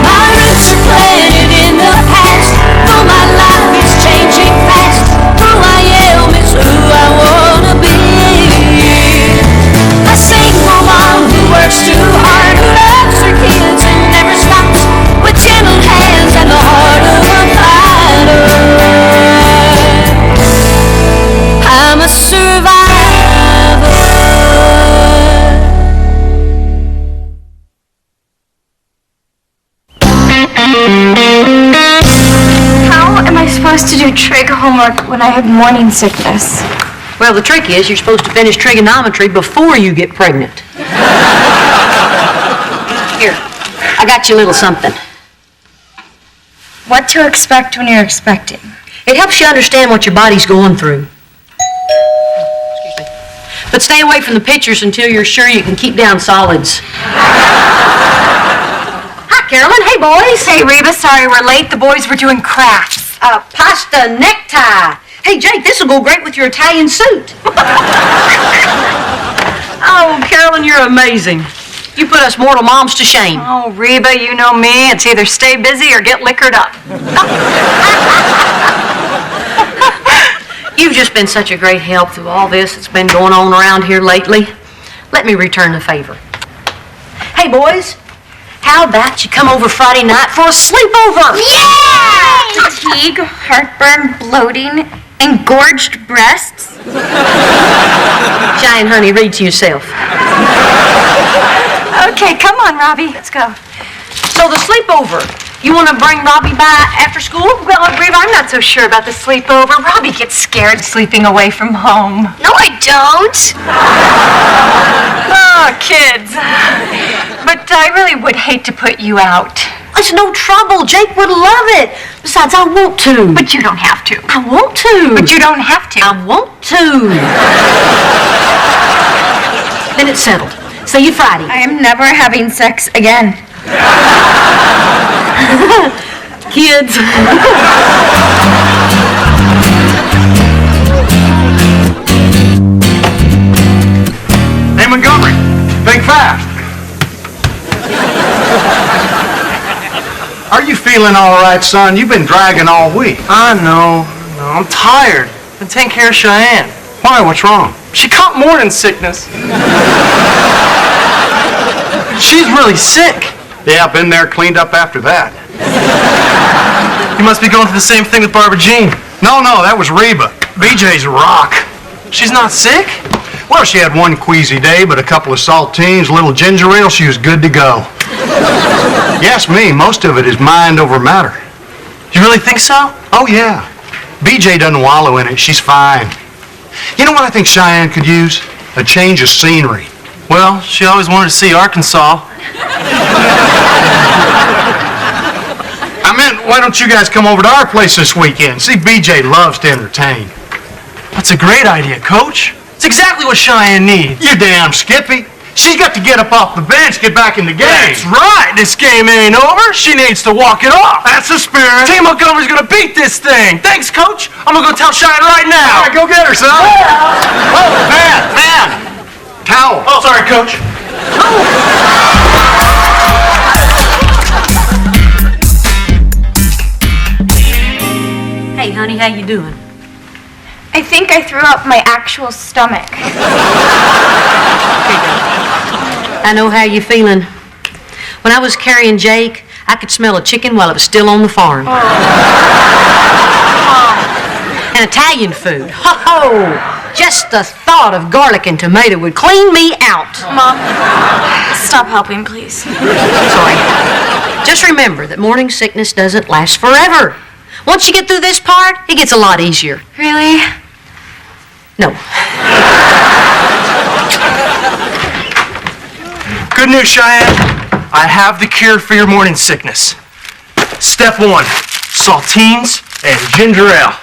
My roots are planted in the past, though my life is changing fast. Who I am is who I wanna be. I sing for mom who works too hard, who loves her kids and never stops, with gentle hands and the heart of a fire. homework when I have morning sickness. Well, the trick is you're supposed to finish trigonometry before you get pregnant. Here, I got you a little something. What to expect when you're expecting? It helps you understand what your body's going through. Excuse me. But stay away from the pictures until you're sure you can keep down solids. Hi, Carolyn. Hey, boys. Hey, Reba, sorry we're late. The boys were doing crafts. A pasta necktie. Hey, Jake, this will go great with your Italian suit. Oh, Carolyn, you're amazing. You put us mortal moms to shame. Oh, Reba, you know me. It's either stay busy or get liquored up. You've just been such a great help through all this that's been going on around here lately. Let me return the favor. Hey, boys, how about you come over Friday night for a sleepover? Yeah! Fatigue, heartburn, bloating, engorged breasts. Cheyenne, honey, read to yourself. Okay, come on, Robbie. Let's go. So the sleepover, you want to bring Robbie by after school? Well, Reba, I'm not so sure about the sleepover. Robbie gets scared sleeping away from home. No, I don't. Oh, kids. But I really would hate to put you out. It's no trouble. Jake would love it. Besides, I want to. But you don't have to. I want to. But you don't have to. I want to. Then it's settled. See you Friday. I am never having sex again. Kids. Hey, Montgomery, think fast. Are you feeling all right, son? You've been dragging all week. I know. No, I'm tired. Been taking care of Cheyenne. Why? What's wrong? She caught morning sickness. She's really sick. Yeah, I've been there, cleaned up after that. You must be going through the same thing with Barbara Jean. No, that was Reba. BJ's a rock. She's not sick? Well, she had one queasy day, but a couple of saltines, a little ginger ale, she was good to go. Yes, me, most of it is mind over matter. You really think so? Oh, yeah. BJ doesn't wallow in it. She's fine. You know what I think Cheyenne could use? A change of scenery. Well, she always wanted to see Arkansas. I meant, why don't you guys come over to our place this weekend? See, BJ loves to entertain. That's a great idea, Coach. It's exactly what Cheyenne needs. You damn Skippy. She's got to get up off the bench, get back in the game. That's right. This game ain't over. She needs to walk it off. That's the spirit. Team Montgomery's going to beat this thing. Thanks, Coach. I'm going to go tell Cheyenne right now. All right, go get her, son. Oh, man. Towel. Oh, sorry, Coach. Hey, honey, how you doing? I think I threw up my actual stomach. I know how you're feeling. When I was carrying Jake, I could smell a chicken while it was still on the farm. And Italian food. Ho-ho! Just the thought of garlic and tomato would clean me out. Mom, stop helping, please. Sorry. Just remember that morning sickness doesn't last forever. Once you get through this part, it gets a lot easier. Really? No. Good news, Cheyenne. I have the cure for your morning sickness. Step 1, saltines and ginger ale.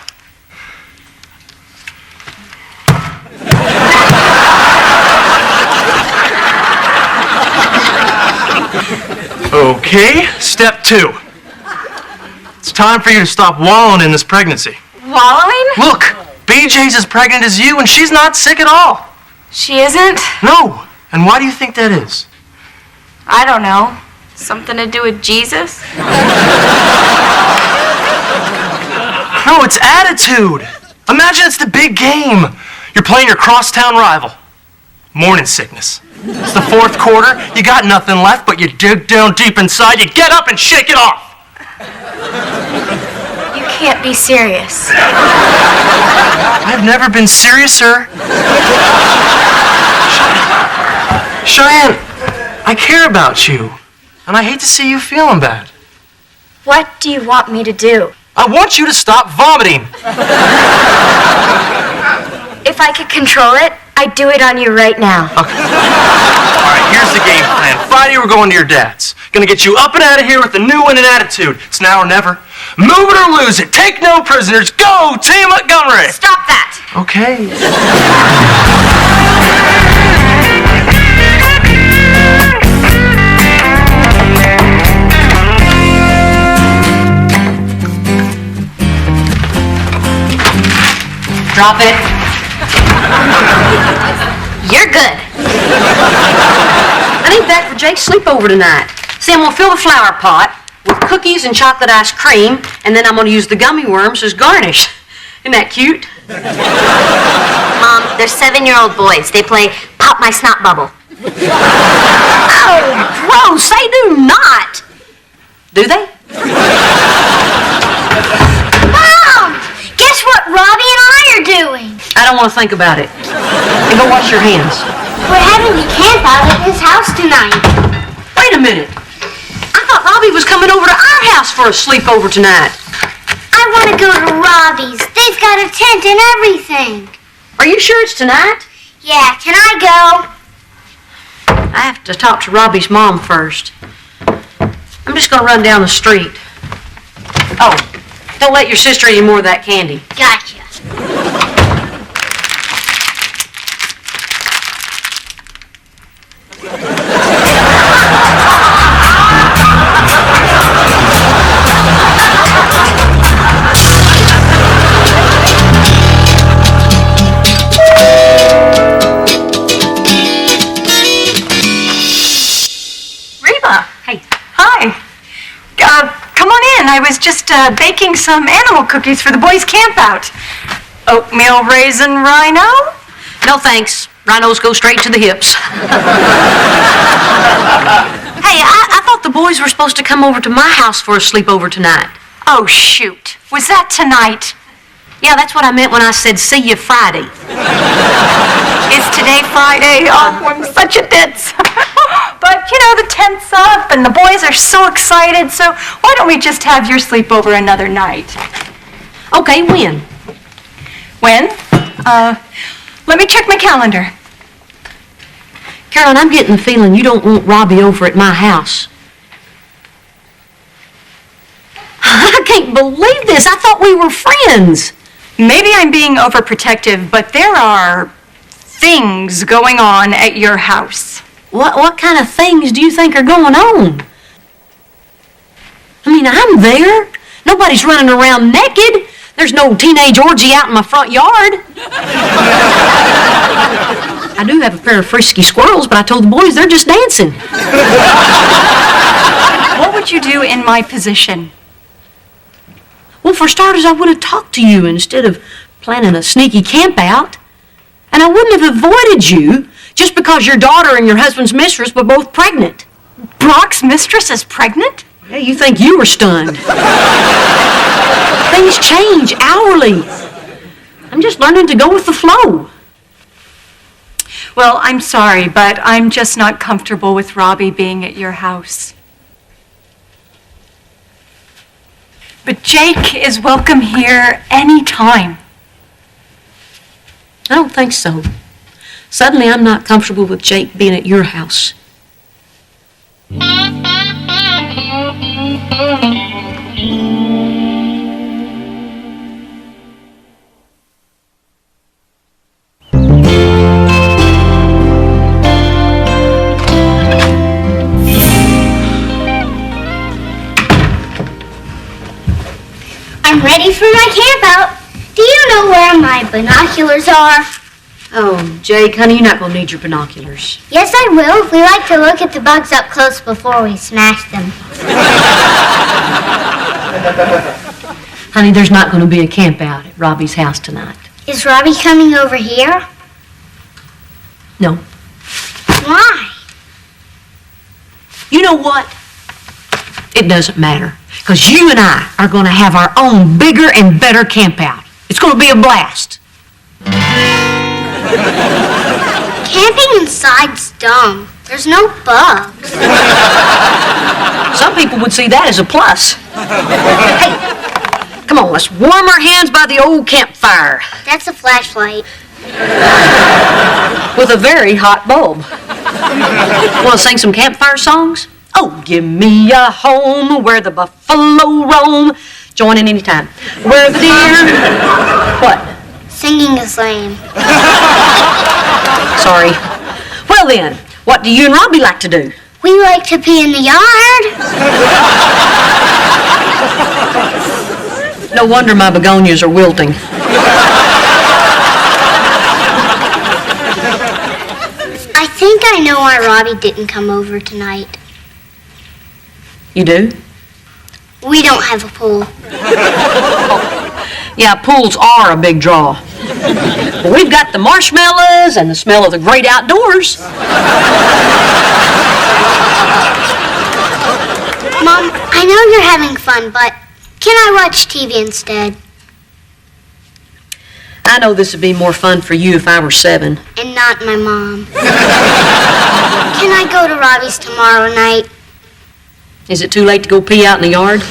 Okay, step 2. It's time for you to stop wallowing in this pregnancy. Wallowing? Look, BJ's as pregnant as you and she's not sick at all. She isn't? No. And why do you think that is? I don't know. Something to do with Jesus? No, it's attitude. Imagine it's the big game. You're playing your crosstown rival. Morning sickness. It's the 4th quarter. You got nothing left, but you dig down deep inside. You get up and shake it off. You can't be serious. I've never been seriouser. Cheyenne, I care about you, and I hate to see you feeling bad. What do you want me to do? I want you to stop vomiting. If I could control it, I'd do it on you right now. Okay. All right, here's the game plan. Friday, we're going to your dad's. Gonna get you up and out of here with a new winning attitude. It's now or never. Move it or lose it. Take no prisoners. Go, Team Montgomery. Stop that! Okay. Drop it. You're good. I need that for Jake's sleepover tonight. See, I'm gonna fill the flower pot with cookies and chocolate ice cream, and then I'm gonna use the gummy worms as garnish. Isn't that cute? Mom, they're 7-year-old boys. They play Pop My Snot Bubble. Oh, gross! They do not. Do they? Mom! Guess what Robbie and I are doing? I don't want to think about it. And go wash your hands. We're having a camp out at his house tonight. Wait a minute. I thought Robbie was coming over to our house for a sleepover tonight. I want to go to Robbie's. They've got a tent and everything. Are you sure it's tonight? Yeah, can I go? I have to talk to Robbie's mom first. I'm just going to run down the street. Oh, don't let your sister eat any more of that candy. Gotcha. Reba. Hey. Hi. Come on in. I was just baking some animal cookies for the boys' camp out. Oatmeal raisin rhino? No thanks. Rhinos go straight to the hips. Hey, I thought the boys were supposed to come over to my house for a sleepover tonight. Oh, shoot. Was that tonight? Yeah, that's what I meant when I said see you Friday. Is today Friday? Oh, I'm such a ditz. But, you know, the tent's up and the boys are so excited, so why don't we just have your sleepover another night? Okay, when? When? Let me check my calendar. Caroline, I'm getting the feeling you don't want Robbie over at my house. I can't believe this. I thought we were friends. Maybe I'm being overprotective, but there are things going on at your house. What kind of things do you think are going on? I mean, I'm there. Nobody's running around naked. There's no teenage orgy out in my front yard. I do have a pair of frisky squirrels, but I told the boys they're just dancing. What would you do in my position? Well, for starters, I would have talked to you instead of planning a sneaky camp out. And I wouldn't have avoided you just because your daughter and your husband's mistress were both pregnant. Brock's mistress is pregnant? Yeah, you think you were stunned. Things change hourly. I'm just learning to go with the flow. Well, I'm sorry, but I'm just not comfortable with Robbie being at your house. But Jake is welcome here anytime. I don't think so. Suddenly, I'm not comfortable with Jake being at your house. I'm ready for my camp out. Do you know where my binoculars are? Oh, Jake, honey, you're not going to need your binoculars. Yes, I will. We like to look at the bugs up close before we smash them. Honey, there's not going to be a camp out at Robbie's house tonight. Is Robbie coming over here? No. Why? You know what? It doesn't matter. Because you and I are going to have our own bigger and better camp out. It's going to be a blast. Camping inside's dumb. There's no bugs. Some people would see that as a plus. Hey, come Come on, let's warm our hands by the old campfire. That's a flashlight. With a very hot bulb. Want to sing some campfire songs? Oh, give me a home where the buffalo roam. Join in anytime. Where the deer... What? Singing is lame. Sorry. Well then, what do you and Robbie like to do? We like to pee in the yard. No wonder my begonias are wilting. I think I know why Robbie didn't come over tonight. You do? We don't have a pool. Yeah, pools are a big draw. But we've got the marshmallows and the smell of the great outdoors. Mom, I know you're having fun, but can I watch TV instead? I know this would be more fun for you if I were 7. And not my mom. Can I go to Robbie's tomorrow night? Is it too late to go pee out in the yard?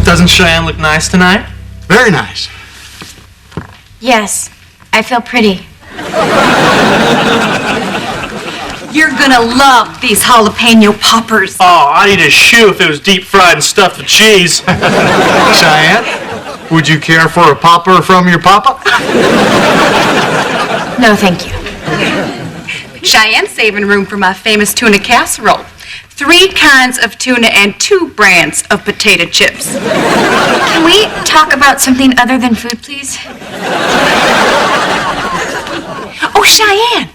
Doesn't Cheyenne look nice tonight? Very nice. Yes, I feel pretty. You're gonna love these jalapeno poppers. Oh, I'd eat a shoe if it was deep fried and stuffed with cheese. Cheyenne, would you care for a popper from your papa? No, thank you. Cheyenne's saving room for my famous tuna casserole. 3 kinds of tuna and 2 brands of potato chips. Can we talk about something other than food, please? Oh, Cheyenne,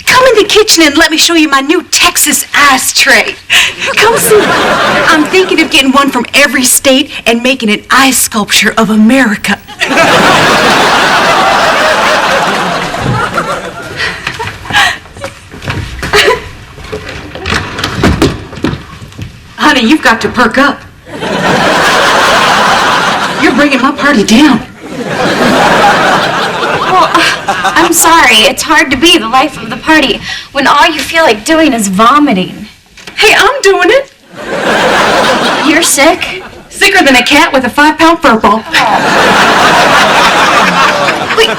come in the kitchen and let me show you my new Texas ice tray. Come see. I'm thinking of getting one from every state and making an ice sculpture of America. Honey, you've got to perk up. You're bringing my party down. Well, I'm sorry. It's hard to be the life of the party when all you feel like doing is vomiting. Hey, I'm doing it. You're sick? Sicker than a cat with a 5-pound fur ball. Wait,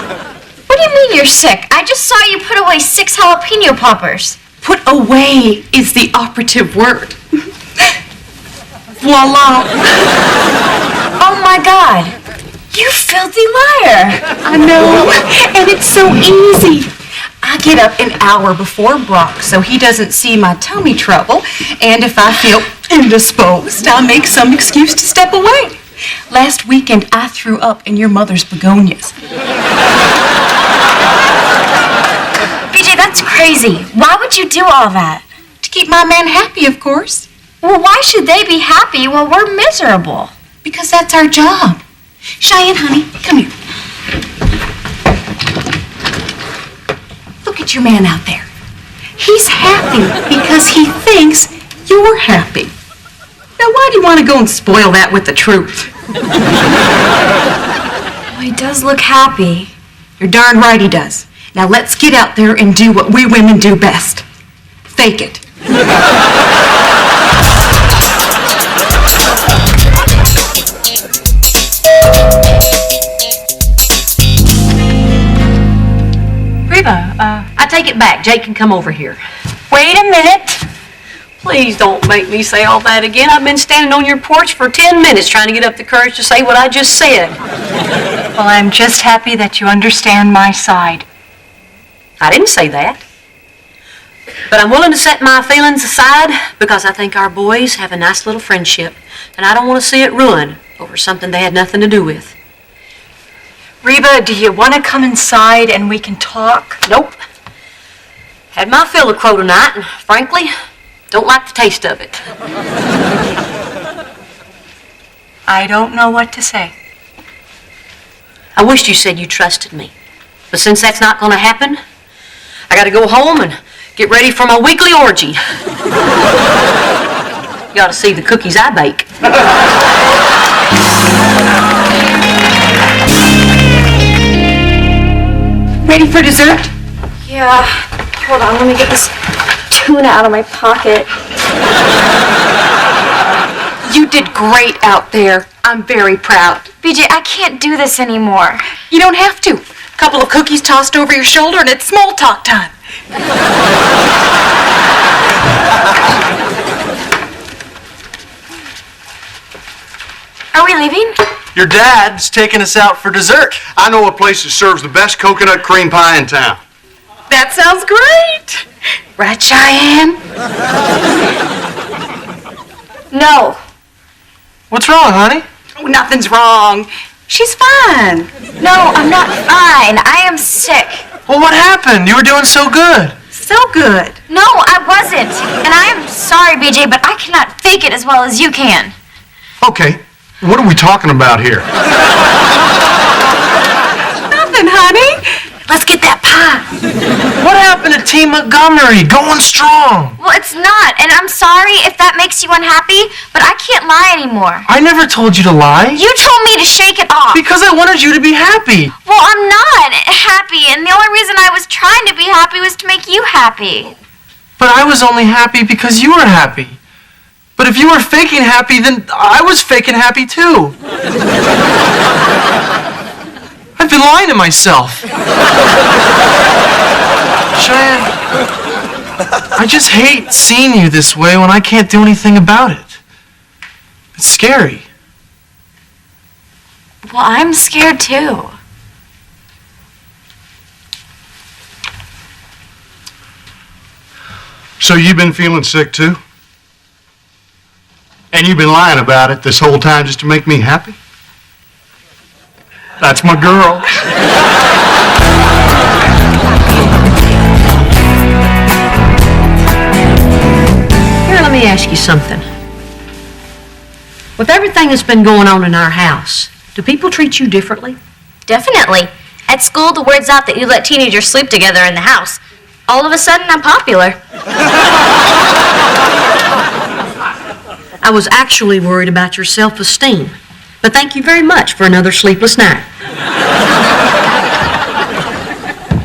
what do you mean you're sick? I just saw you put away 6 jalapeno poppers. Put away is the operative word. Voila. Oh my God. You filthy liar. I know, and it's so easy. I get up an hour before Brock so he doesn't see my tummy trouble, and if I feel indisposed, I'll make some excuse to step away. Last weekend, I threw up in your mother's begonias. BJ, that's crazy. Why would you do all that? To keep my man happy, of course. Well, why should they be happy when we're miserable? Because that's our job. Cheyenne, honey, come here. Look at your man out there. He's happy because he thinks you're happy. Now, why do you want to go and spoil that with the truth? Well, he does look happy. You're darn right he does. Now, let's get out there and do what we women do best. Fake it. Reba, I take it back. Jake can come over here. Wait a minute. Please don't make me say all that again. I've been standing on your porch for 10 minutes trying to get up the courage to say what I just said. Well, I'm just happy that you understand my side. I didn't say that. But I'm willing to set my feelings aside because I think our boys have a nice little friendship, and I don't want to see it ruined over something they had nothing to do with. Reba, do you want to come inside and we can talk? Nope. Had my fill of crow tonight, and frankly, don't like the taste of it. I don't know what to say. I wished you said you trusted me. But since that's not going to happen, I got to go home and get ready for my weekly orgy. You ought to see the cookies I bake. Ready for dessert? Yeah. Hold on, let me get this tuna out of my pocket. You did great out there. I'm very proud. BJ, I can't do this anymore. You don't have to. Couple of cookies tossed over your shoulder and it's small talk time. Are we leaving? Your dad's taking us out for dessert. I know a place that serves the best coconut cream pie in town. That sounds great. Right, Cheyenne? No. What's wrong, honey? Oh, nothing's wrong. She's fine. No, I'm not fine. I am sick. Well, what happened? You were doing so good. So good. No, I wasn't. And I am sorry, BJ, but I cannot fake it as well as you can. Okay, what are we talking about here? Nothing, honey. Let's get that pie. What happened to Team Montgomery? Going strong. Well, it's not, and I'm sorry if that makes you unhappy, but I can't lie anymore. I never told you to lie. You told me to shake it off. Because I wanted you to be happy. Well, I'm not happy, and the only reason I was trying to be happy was to make you happy. But I was only happy because you were happy. But if you were faking happy, then I was faking happy too. I've been lying to myself. Cheyenne, I just hate seeing you this way when I can't do anything about it. It's scary. Well, I'm scared too. So you've been feeling sick too? And you've been lying about it this whole time just to make me happy? That's my girl. Here, let me ask you something. With everything that's been going on in our house, do people treat you differently? Definitely. At school, the word's out that you let teenagers sleep together in the house. All of a sudden, I'm popular. I was actually worried about your self-esteem. But thank you very much for another sleepless night.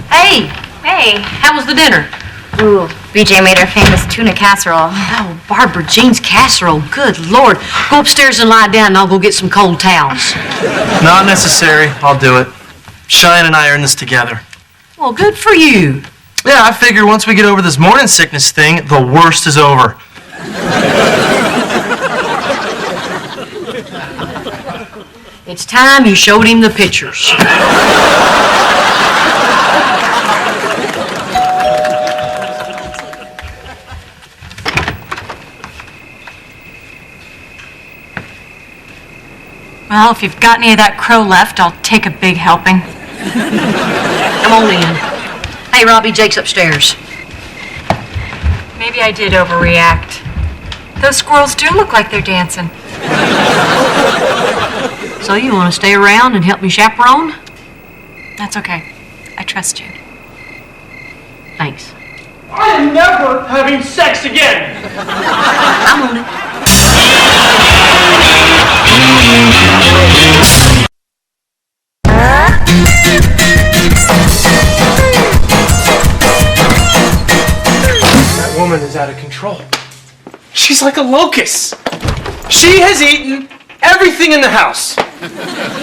Hey, how was the dinner? Ooh, BJ made her famous tuna casserole. Oh, Barbara Jean's casserole. Good Lord. Go upstairs and lie down and I'll go get some cold towels. Not necessary. I'll do it. Cheyenne and I are in this together. Well, good for you. Yeah, I figure once we get over this morning sickness thing, the worst is over. It's time you showed him the pictures. Well, if you've got any of that crow left, I'll take a big helping. Come on in. Hey, Robbie, Jake's upstairs. Maybe I did overreact. Those squirrels do look like they're dancing. So you want to stay around and help me chaperone? That's okay. I trust you. Thanks. I am never having sex again. I'm on it. That woman is out of control. She's like a locust. She has eaten everything in the house.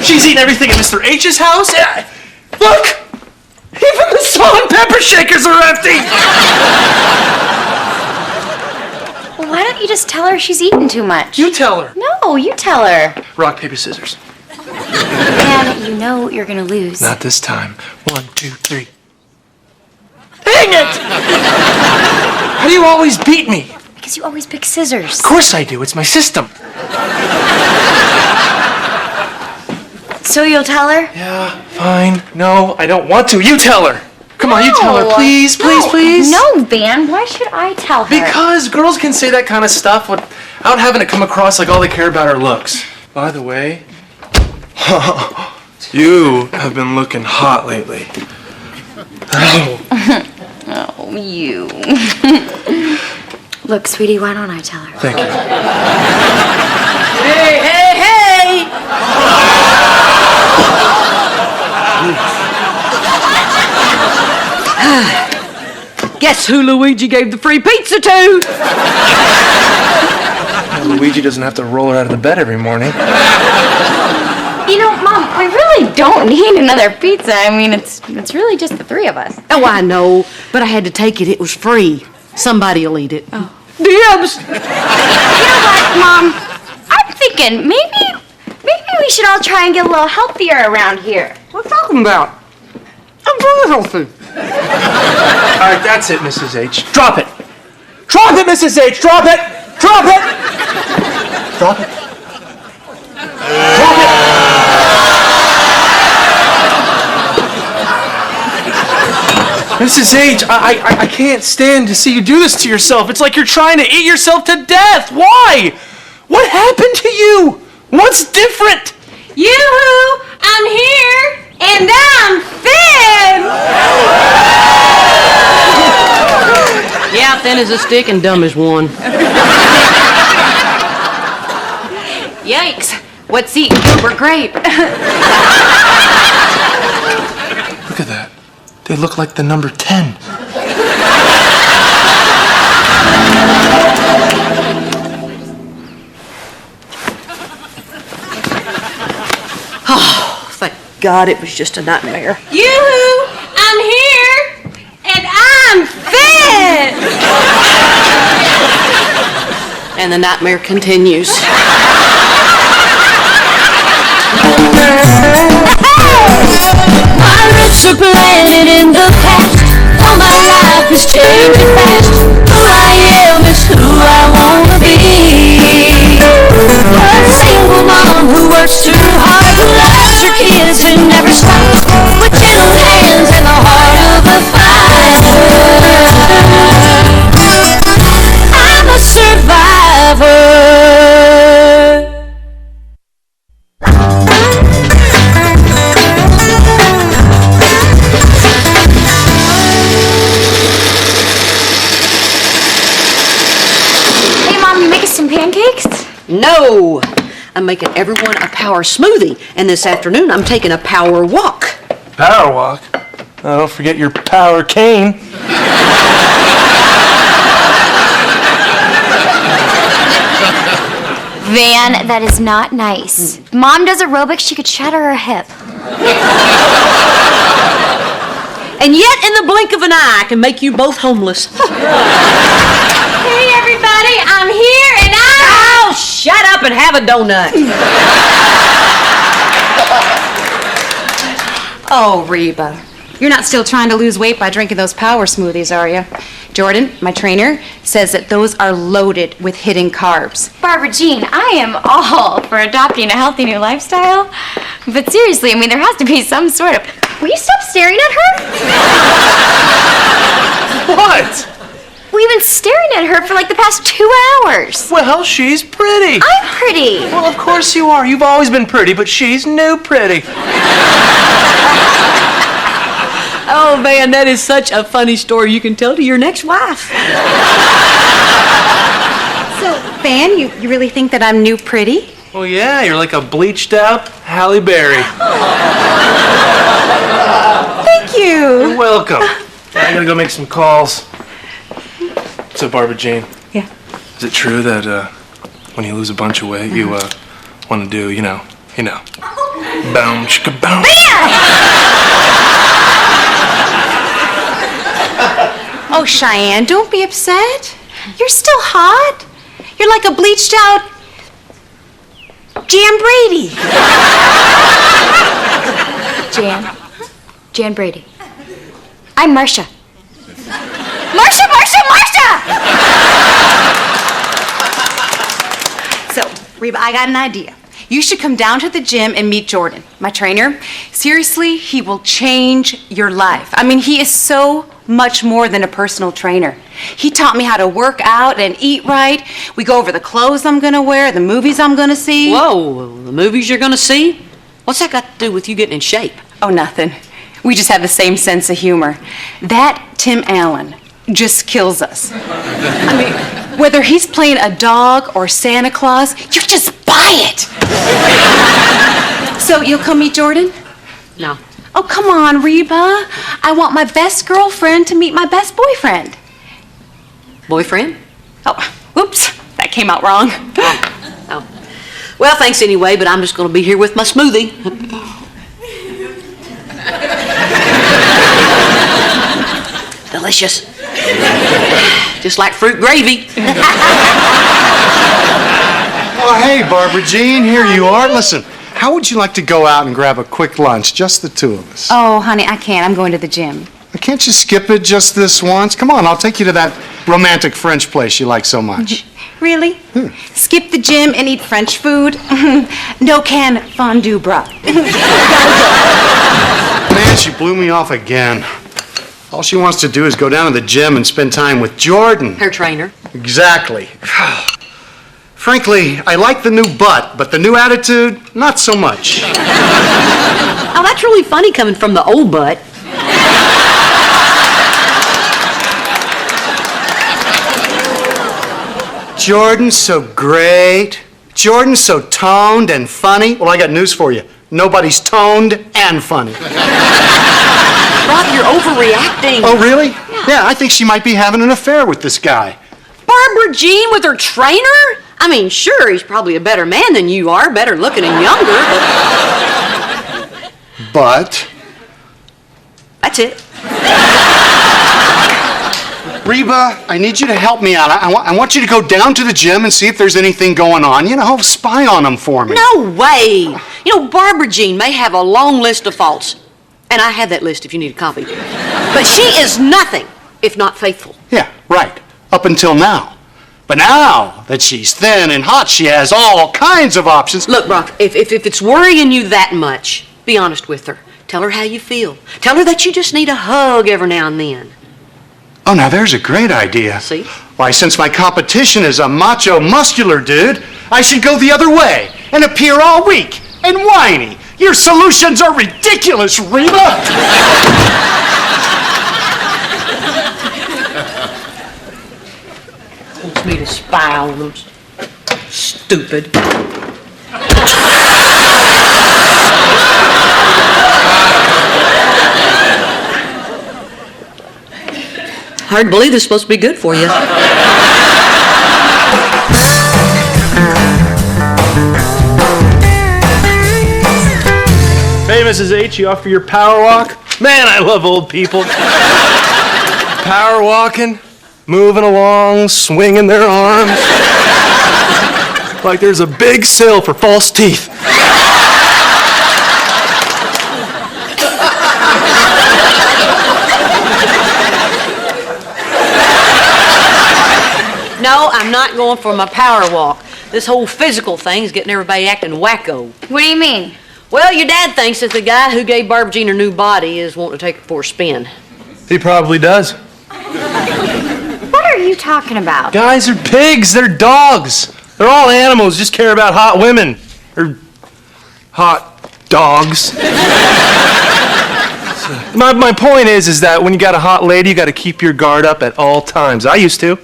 She's eaten everything in Mr. H's house. Look! Even the salt and pepper shakers are empty! Well, why don't you just tell her she's eaten too much? You tell her. No, you tell her. Rock, paper, scissors. And you know you're gonna lose. Not this time. 1, 2, 3. Dang it! How do you always beat me? Because you always pick scissors. Of course I do. It's my system. So you'll tell her? Yeah, fine. No, I don't want to. You tell her. Come on, you tell her. Please, please, please. No, Van. Why should I tell her? Because girls can say that kind of stuff without having it come across like all they care about are looks. By the way, you have been looking hot lately. Oh, you. Look, sweetie, why don't I tell her? Thank you. Hey, hey, hey! Guess who Luigi gave the free pizza to? Luigi doesn't have to roll her out of the bed every morning. You know, Mom, we really don't need another pizza. I mean, it's really just the three of us. Oh, I know, but I had to take it. It was free. Somebody'll eat it. Oh. Dibs! You know what, Mom? I'm thinking maybe we should all try and get a little healthier around here. What are you talking about? I'm very healthy. All right, that's it, Mrs. H. Drop it. Drop it, Mrs. H. Drop it. Drop it. Drop it. Drop it. Mrs. H, I can't stand to see you do this to yourself. It's like you're trying to eat yourself to death. Why? What happened to you? What's different? Yoo-hoo! I'm here, and I'm thin! Yeah, thin as a stick and dumb as one. Yikes. What's eating Gilbert Grape? Look at that. They look like the number 10. Oh, thank God it was just a nightmare. Yoo-hoo! I'm here, and I'm thin! And the nightmare continues. My roots are planted in the past. All my life is changing fast. Who I am is who I wanna be. A single mom who works too hard, who loves her kids and never stops, with gentle hands and the heart of a fighter. I'm a survivor. Pancakes? No! I'm making everyone a power smoothie, and this afternoon I'm taking a power walk. Power walk? Oh, don't forget your power cane. Van, that is not nice. Mom does aerobics, she could shatter her hip. And yet, in the blink of an eye, I can make you both homeless. Hey everybody, I'm here and Oh, shut up and have a donut. Oh, Reba, you're not still trying to lose weight by drinking those power smoothies, are you? Jordan, my trainer, says that those are loaded with hidden carbs. Barbara Jean, I am all for adopting a healthy new lifestyle. But seriously, I mean, there has to be some sort of... Will you stop staring at her? What? We've been staring at her for like the past 2 hours. Well, she's pretty. I'm pretty. Well, of course you are. You've always been pretty, but she's new pretty. Oh, man, that is such a funny story you can tell to your next wife. So, Van, you really think that I'm new pretty? Well, yeah, you're like a bleached out Halle Berry. Thank you. You're welcome. I gotta go make some calls. So, Barbara Jean. Yeah. Is it true that when you lose a bunch of weight, you want to do, you know, boom, chicka, boom? Oh, Cheyenne, don't be upset. You're still hot. You're like a bleached out Jan Brady. Jan Brady. I'm Marcia. Marcia! So, Reba, I got an idea. You should come down to the gym and meet Jordan, my trainer. Seriously, he will change your life. I mean, he is so much more than a personal trainer. He taught me how to work out and eat right. We go over the clothes I'm gonna wear, the movies I'm gonna see. Whoa, the movies you're gonna see? What's that got to do with you getting in shape? Oh, nothing. We just have the same sense of humor. That Tim Allen just kills us. I mean, whether he's playing a dog or Santa Claus, you just buy it. So you'll come meet Jordan? No. Oh, come on, Reba. I want my best girlfriend to meet my best boyfriend. Boyfriend? Oh, whoops. That came out wrong. Oh. Well, thanks anyway, but I'm just going to be here with my smoothie. Delicious. Just like fruit gravy. Oh, hey, Barbara Jean, here you are. Listen, how would you like to go out and grab a quick lunch, just the two of us? Oh, honey, I can't. I'm going to the gym. Can't you skip it just this once? Come on, I'll take you to that romantic French place you like so much. Really? Skip the gym and eat French food? No can fondue broth. Man, she blew me off again. All she wants to do is go down to the gym and spend time with Jordan. Her trainer. Exactly. Frankly, I like the new butt, but the new attitude, not so much. Oh, that's really funny coming from the old butt. Jordan's so great. Jordan's so toned and funny. Well, I got news for you. Nobody's toned and funny. Rob, you're overreacting. Oh, really? Yeah, I think she might be having an affair with this guy. Barbara Jean with her trainer? I mean, sure, he's probably a better man than you are, better looking and younger, But? That's it. Reba, I need you to help me out. I want you to go down to the gym and see if there's anything going on. You know, spy on them for me. No way. You know, Barbara Jean may have a long list of faults. And I have that list if you need a copy. But she is nothing if not faithful. Yeah, right. Up until now. But now that she's thin and hot, she has all kinds of options. Look, Brock, if it's worrying you that much, be honest with her. Tell her how you feel. Tell her that you just need a hug every now and then. Oh, now there's a great idea. See? Why, since my competition is a macho, muscular dude, I should go the other way and appear all weak and whiny. Your solutions are ridiculous, Reba! Wants me to spy on them. Stupid. Hard to believe this is supposed to be good for you. Hey, Mrs. H, you off for your power walk? Man, I love old people. Power walking, moving along, swinging their arms. Like there's a big sale for false teeth. No, I'm not going for my power walk. This whole physical thing's getting everybody acting wacko. What do you mean? Well, your dad thinks that the guy who gave Barbara Jean her new body is wanting to take her for a spin. He probably does. What are you talking about? Guys are pigs, they're dogs. They're all animals, just care about hot women. Or hot dogs. My point is that when you got a hot lady, you got to keep your guard up at all times. I used to.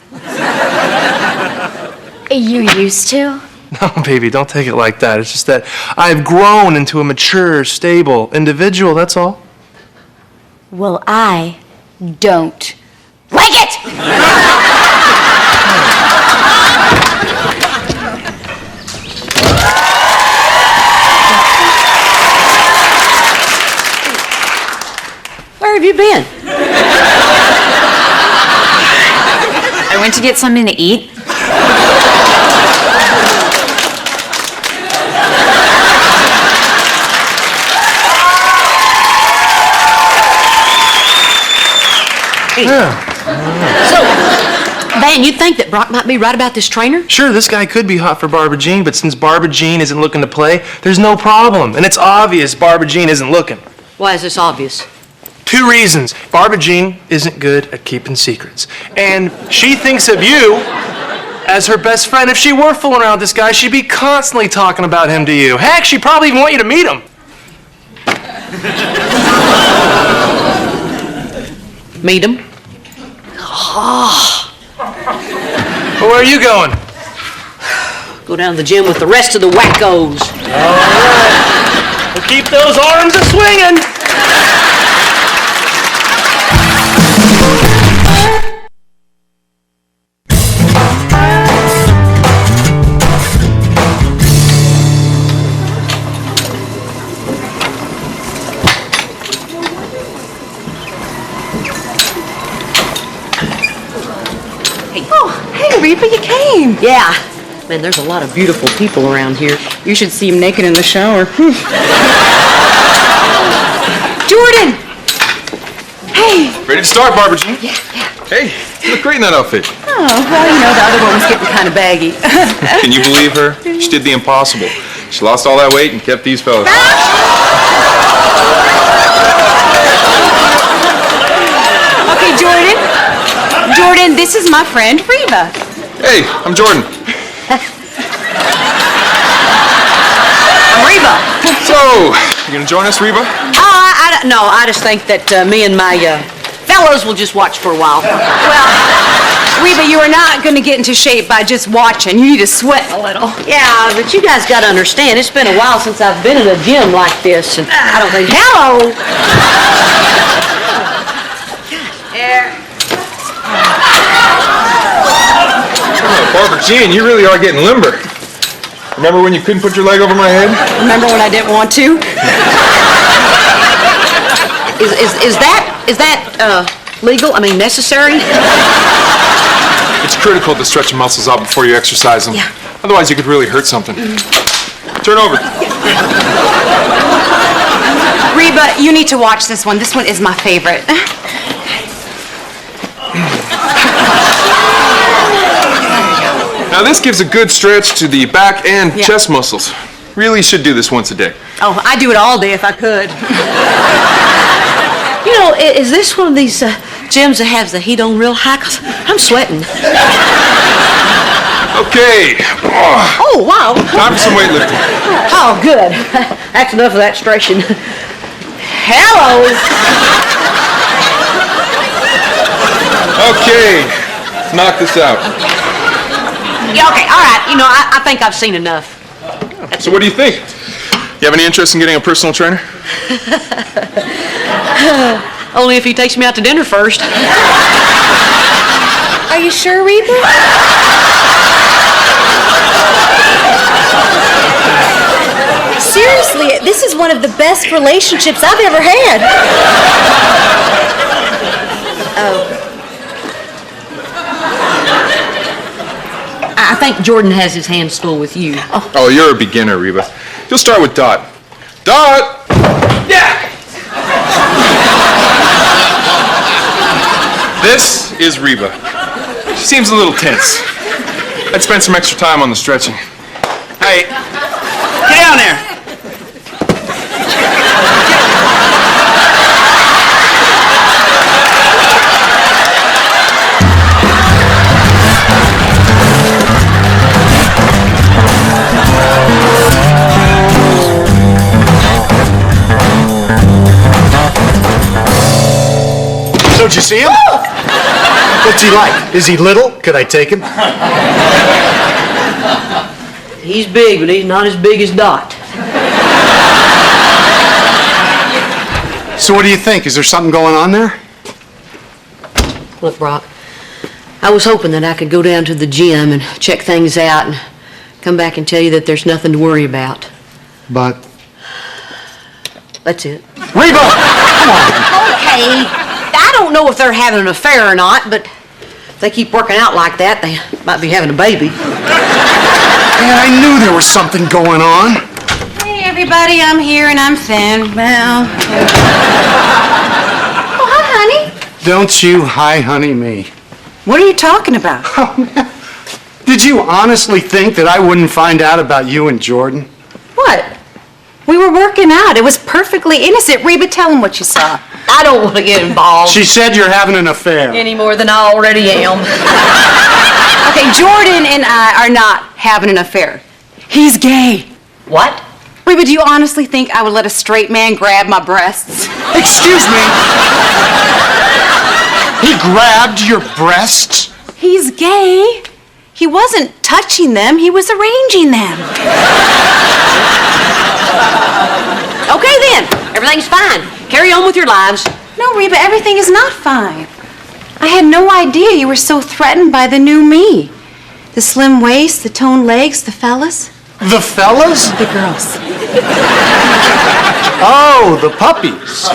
You used to? No, baby, don't take it like that. It's just that I've grown into a mature, stable individual, that's all. Well, I don't like it! Where have you been? I went to get something to eat. Yeah. So, Van, you think that Brock might be right about this trainer? Sure, this guy could be hot for Barbara Jean, but since Barbara Jean isn't looking to play, there's no problem. And it's obvious Barbara Jean isn't looking. Why is this obvious? 2 reasons. Barbara Jean isn't good at keeping secrets. And she thinks of you as her best friend. If she were fooling around with this guy, she'd be constantly talking about him to you. Heck, she'd probably even want you to meet him. Meet him? Well, where are you going? Go down to the gym with the rest of the wackos. All right. Well, keep those arms a-swinging. Reba, you came. Yeah. Man, there's a lot of beautiful people around here. You should see him naked in the shower. Jordan! Hey! Ready to start, Barbara Jean? Yeah. Hey, you look great in that outfit. Oh, well, you know, the other one was getting kind of baggy. Can you believe her? She did the impossible. She lost all that weight and kept these fellas. Okay, Jordan. Jordan, this is my friend, Reba. Hey, I'm Jordan. I'm Reba. So, you gonna join us, Reba? No, I just think that me and my fellows will just watch for a while. Well, Reba, you are not going to get into shape by just watching. You need to sweat a little. Yeah, but you guys got to understand, it's been a while since I've been in a gym like this, and I don't think... Hello! Barbara Jean, you really are getting limber. Remember when you couldn't put your leg over my head? Remember when I didn't want to? Is that legal? I mean, necessary? It's critical to stretch your muscles out before you exercise them. Yeah. Otherwise, you could really hurt something. Turn over. Reba, you need to watch this one. This one is my favorite. Now, this gives a good stretch to the back and chest muscles. Really should do this once a day. Oh, I'd do it all day if I could. You know, is this one of these gyms that has the heat on real high? 'Cause I'm sweating. Okay. Oh, wow. Time for some weightlifting. Oh, good. That's enough of that stretching. Hello. Okay. Let's knock this out. Yeah, okay, all right. You know, I think I've seen enough. So what do you think? You have any interest in getting a personal trainer? Only if he takes me out to dinner first. Are you sure, Reba? Seriously, this is one of the best relationships I've ever had. I think Jordan has his hands full with you. Oh, you're a beginner, Reba. You'll start with Dot. Dot! Yeah! This is Reba. She seems a little tense. I'd spend some extra time on the stretching. Hey, get down there. Don't you see him? What's he like? Is he little? Could I take him? He's big, but he's not as big as Dot. So what do you think? Is there something going on there? Look, Brock, I was hoping that I could go down to the gym and check things out and come back and tell you that there's nothing to worry about. But... That's it. Reba! Come on! Okay. I don't know if they're having an affair or not, but if they keep working out like that, they might be having a baby. Man, I knew there was something going on. Hey, everybody, I'm here and I'm thin. Well... Oh, hi, honey. Don't you hi honey me. What are you talking about? Oh, man. Did you honestly think that I wouldn't find out about you and Jordan? What? We were working out. It was perfectly innocent. Reba, tell him what you saw. I don't want to get involved. She said you're having an affair. Any more than I already am. Okay, Jordan and I are not having an affair. He's gay. What? Reba, do you honestly think I would let a straight man grab my breasts? Excuse me? He grabbed your breasts? He's gay. He wasn't touching them, he was arranging them. Okay then, everything's fine. Carry on with your lives. No, Reba, everything is not fine. I had no idea you were so threatened by the new me. The slim waist, the toned legs, the fellas. The fellas? The girls. Oh, the puppies.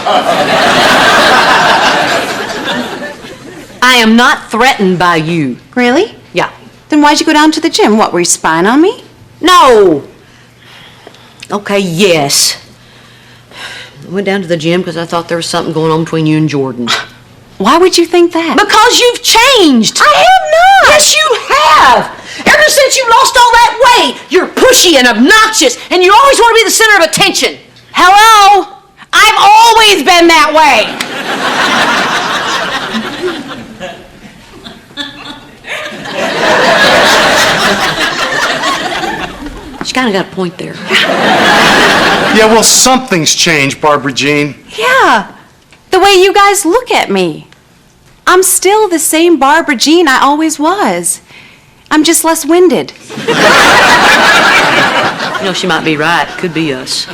I am not threatened by you. Really? Yeah. Then why'd you go down to the gym? What, were you spying on me? No. Okay, yes. I went down to the gym because I thought there was something going on between you and Jordan. Why would you think that? Because you've changed. I have not. Yes, you have. Ever since you lost all that weight, you're pushy and obnoxious, and you always want to be the center of attention. Hello? I've always been that way. She kind of got a point there. Yeah, well, something's changed, Barbara Jean. Yeah, the way you guys look at me. I'm still the same Barbara Jean I always was. I'm just less winded. You know, she might be right. Could be us.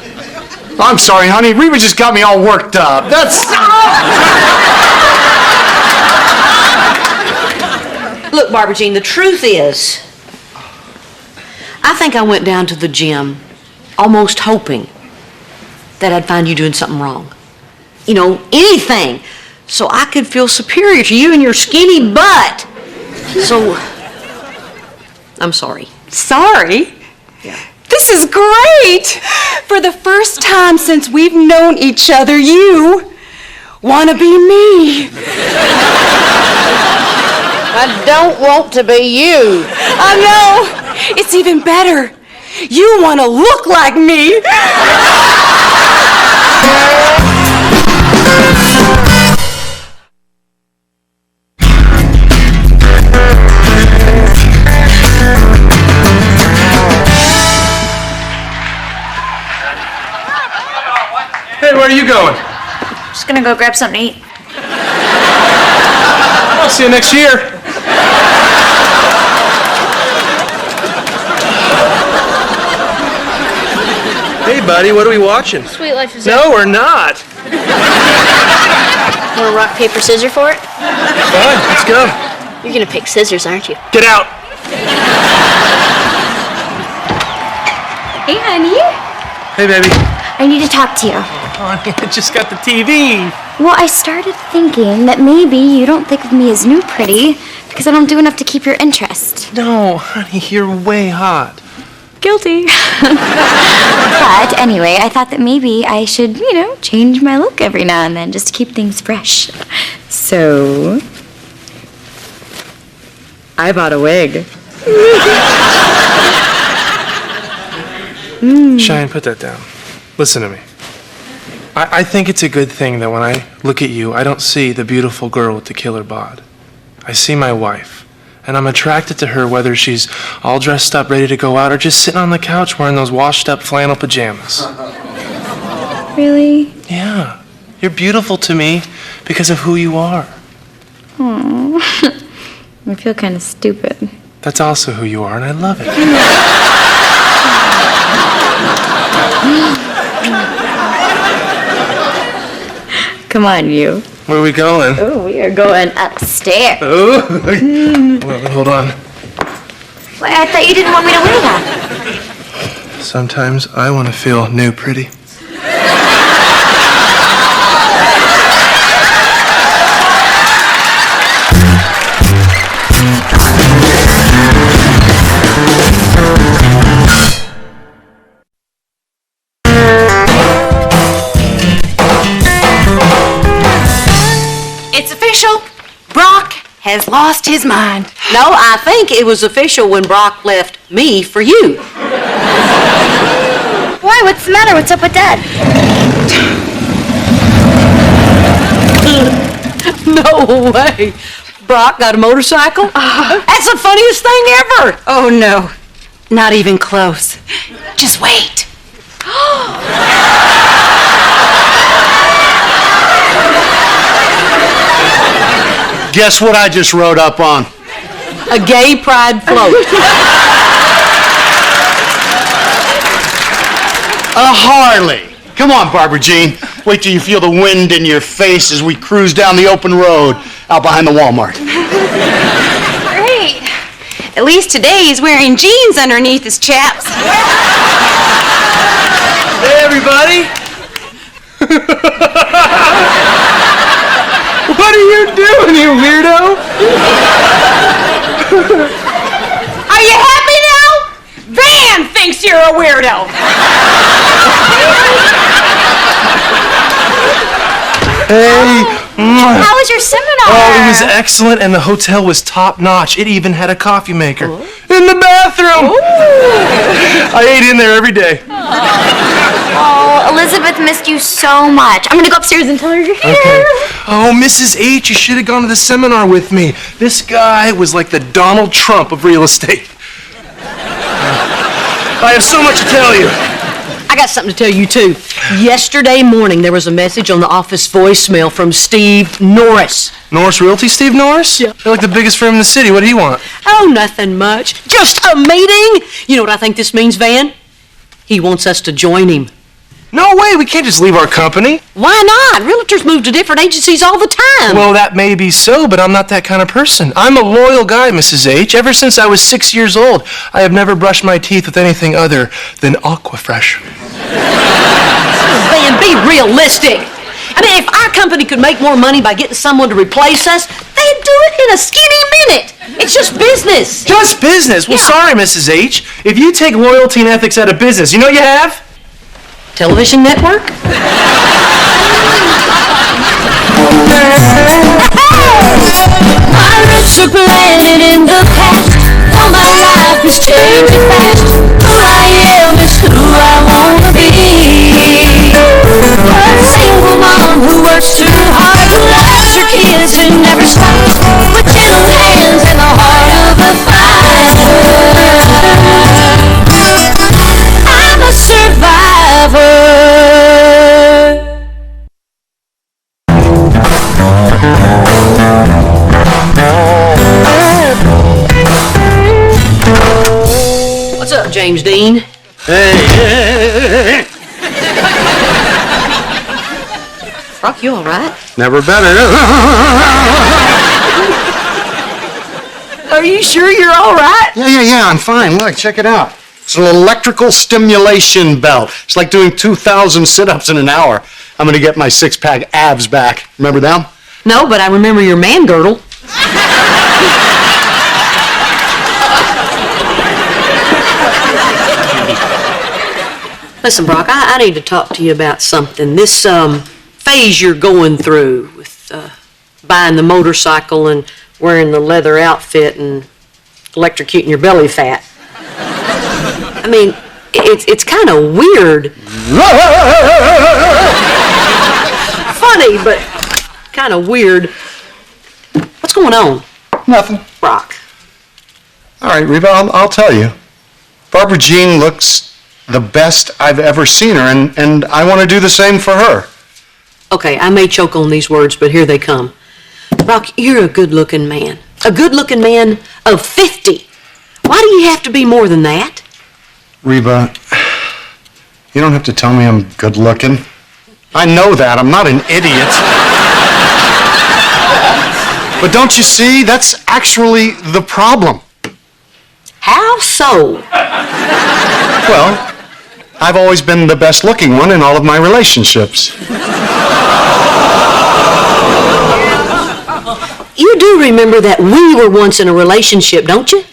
I'm sorry, honey. Reba just got me all worked up. That's... Look, Barbara Jean, the truth is, I think I went down to the gym almost hoping that I'd find you doing something wrong. You know, anything, so I could feel superior to you and your skinny butt. So, I'm sorry. Sorry? Yeah. This is great! For the first time since we've known each other, you want to be me. I don't want to be you. I know. It's even better. You want to look like me. Hey, where are you going? Just gonna go grab something to eat. I'll see you next year. Hey, buddy, what are we watching? Sweet Life is No, we're not. Want to rock, paper, scissors for it? Fine, let's go. You're gonna pick scissors, aren't you? Get out. Hey, honey. Hey, baby. I need to talk to you. Honey, I just got the TV. Well, I started thinking that maybe you don't think of me as new pretty because I don't do enough to keep your interest. No, honey, you're way hot. Guilty. But anyway, I thought that maybe I should, change my look every now and then just to keep things fresh. So, I bought a wig. Cheyenne, put that down. Listen to me. I think it's a good thing that when I look at you, I don't see the beautiful girl with the killer bod. I see my wife. And I'm attracted to her whether she's all dressed up, ready to go out, or just sitting on the couch wearing those washed-up flannel pajamas. Really? Yeah. You're beautiful to me because of who you are. Aww. I feel kind of stupid. That's also who you are, and I love it. Come on, you. Where are we going? Oh, we are going upstairs. Oh. Well, hold on. Well, I thought you didn't want me to wear that. Sometimes I want to feel new pretty. It's official. Brock has lost his mind. No, I think it was official when Brock left me for you. Why? What's the matter? What's up with Dad? No way. Brock got a motorcycle? That's the funniest thing ever. Oh, no. Not even close. Just wait. Guess what I just rode up on? A gay pride float. A Harley. Come on, Barbara Jean. Wait till you feel the wind in your face as we cruise down the open road out behind the Walmart. Great. At least today he's wearing jeans underneath his chaps. Hey, everybody. What are you doing, you weirdo? you're a weirdo. Hey. How was your seminar? Oh, it was excellent, and the hotel was top-notch. It even had a coffee maker. In the bathroom! I ate in there every day. Oh, Elizabeth missed you so much. I'm gonna go upstairs and tell her you're here. Okay. Oh, Mrs. H, you should have gone to the seminar with me. This guy was like the Donald Trump of real estate. I have so much to tell you. I got something to tell you, too. Yesterday morning, there was a message on the office voicemail from Steve Norris. Norris Realty, Steve Norris? Yeah. They're like the biggest firm in the city. What do you want? Oh, nothing much. Just a meeting. You know what I think this means, Van? He wants us to join him. No way, we can't just leave our company. Why not? Realtors move to different agencies all the time. Well, that may be so, but I'm not that kind of person. I'm a loyal guy, Mrs. H. Ever since I was 6 years old, I have never brushed my teeth with anything other than Aquafresh. Van, be realistic. I mean, if our company could make more money by getting someone to replace us, they'd do it in a skinny minute. It's just business. Just business? Well, sorry, Mrs. H. If you take loyalty and ethics out of business, you know what you have? Television network? My roots are planted in the past. All my life is changing fast. Who I am is who I wanna be. A single mom who works too hard, who loves her kids and never stops, with gentle hands and the heart of a fighter. I'm a survivor. What's up, James Dean? Hey. Brock, you all right? Never better. Are you sure you're all right? Yeah, I'm fine. Look, check it out. It's an electrical stimulation belt. It's like doing 2,000 sit-ups in an hour. I'm gonna get my six-pack abs back. Remember them? No, but I remember your man girdle. Listen, Brock, I need to talk to you about something. This phase you're going through with buying the motorcycle and wearing the leather outfit and electrocuting your belly fat. I mean, it's kind of weird. Funny, but kind of weird. What's going on? Nothing. Brock. All right, Reba, I'll tell you. Barbara Jean looks the best I've ever seen her, and I want to do the same for her. Okay, I may choke on these words, but here they come. Brock, you're a good-looking man. A good-looking man of 50. Why do you have to be more than that? Reba, you don't have to tell me I'm good-looking. I know that. I'm not an idiot. But don't you see? That's actually the problem. How so? Well, I've always been the best-looking one in all of my relationships. You do remember that we were once in a relationship, don't you?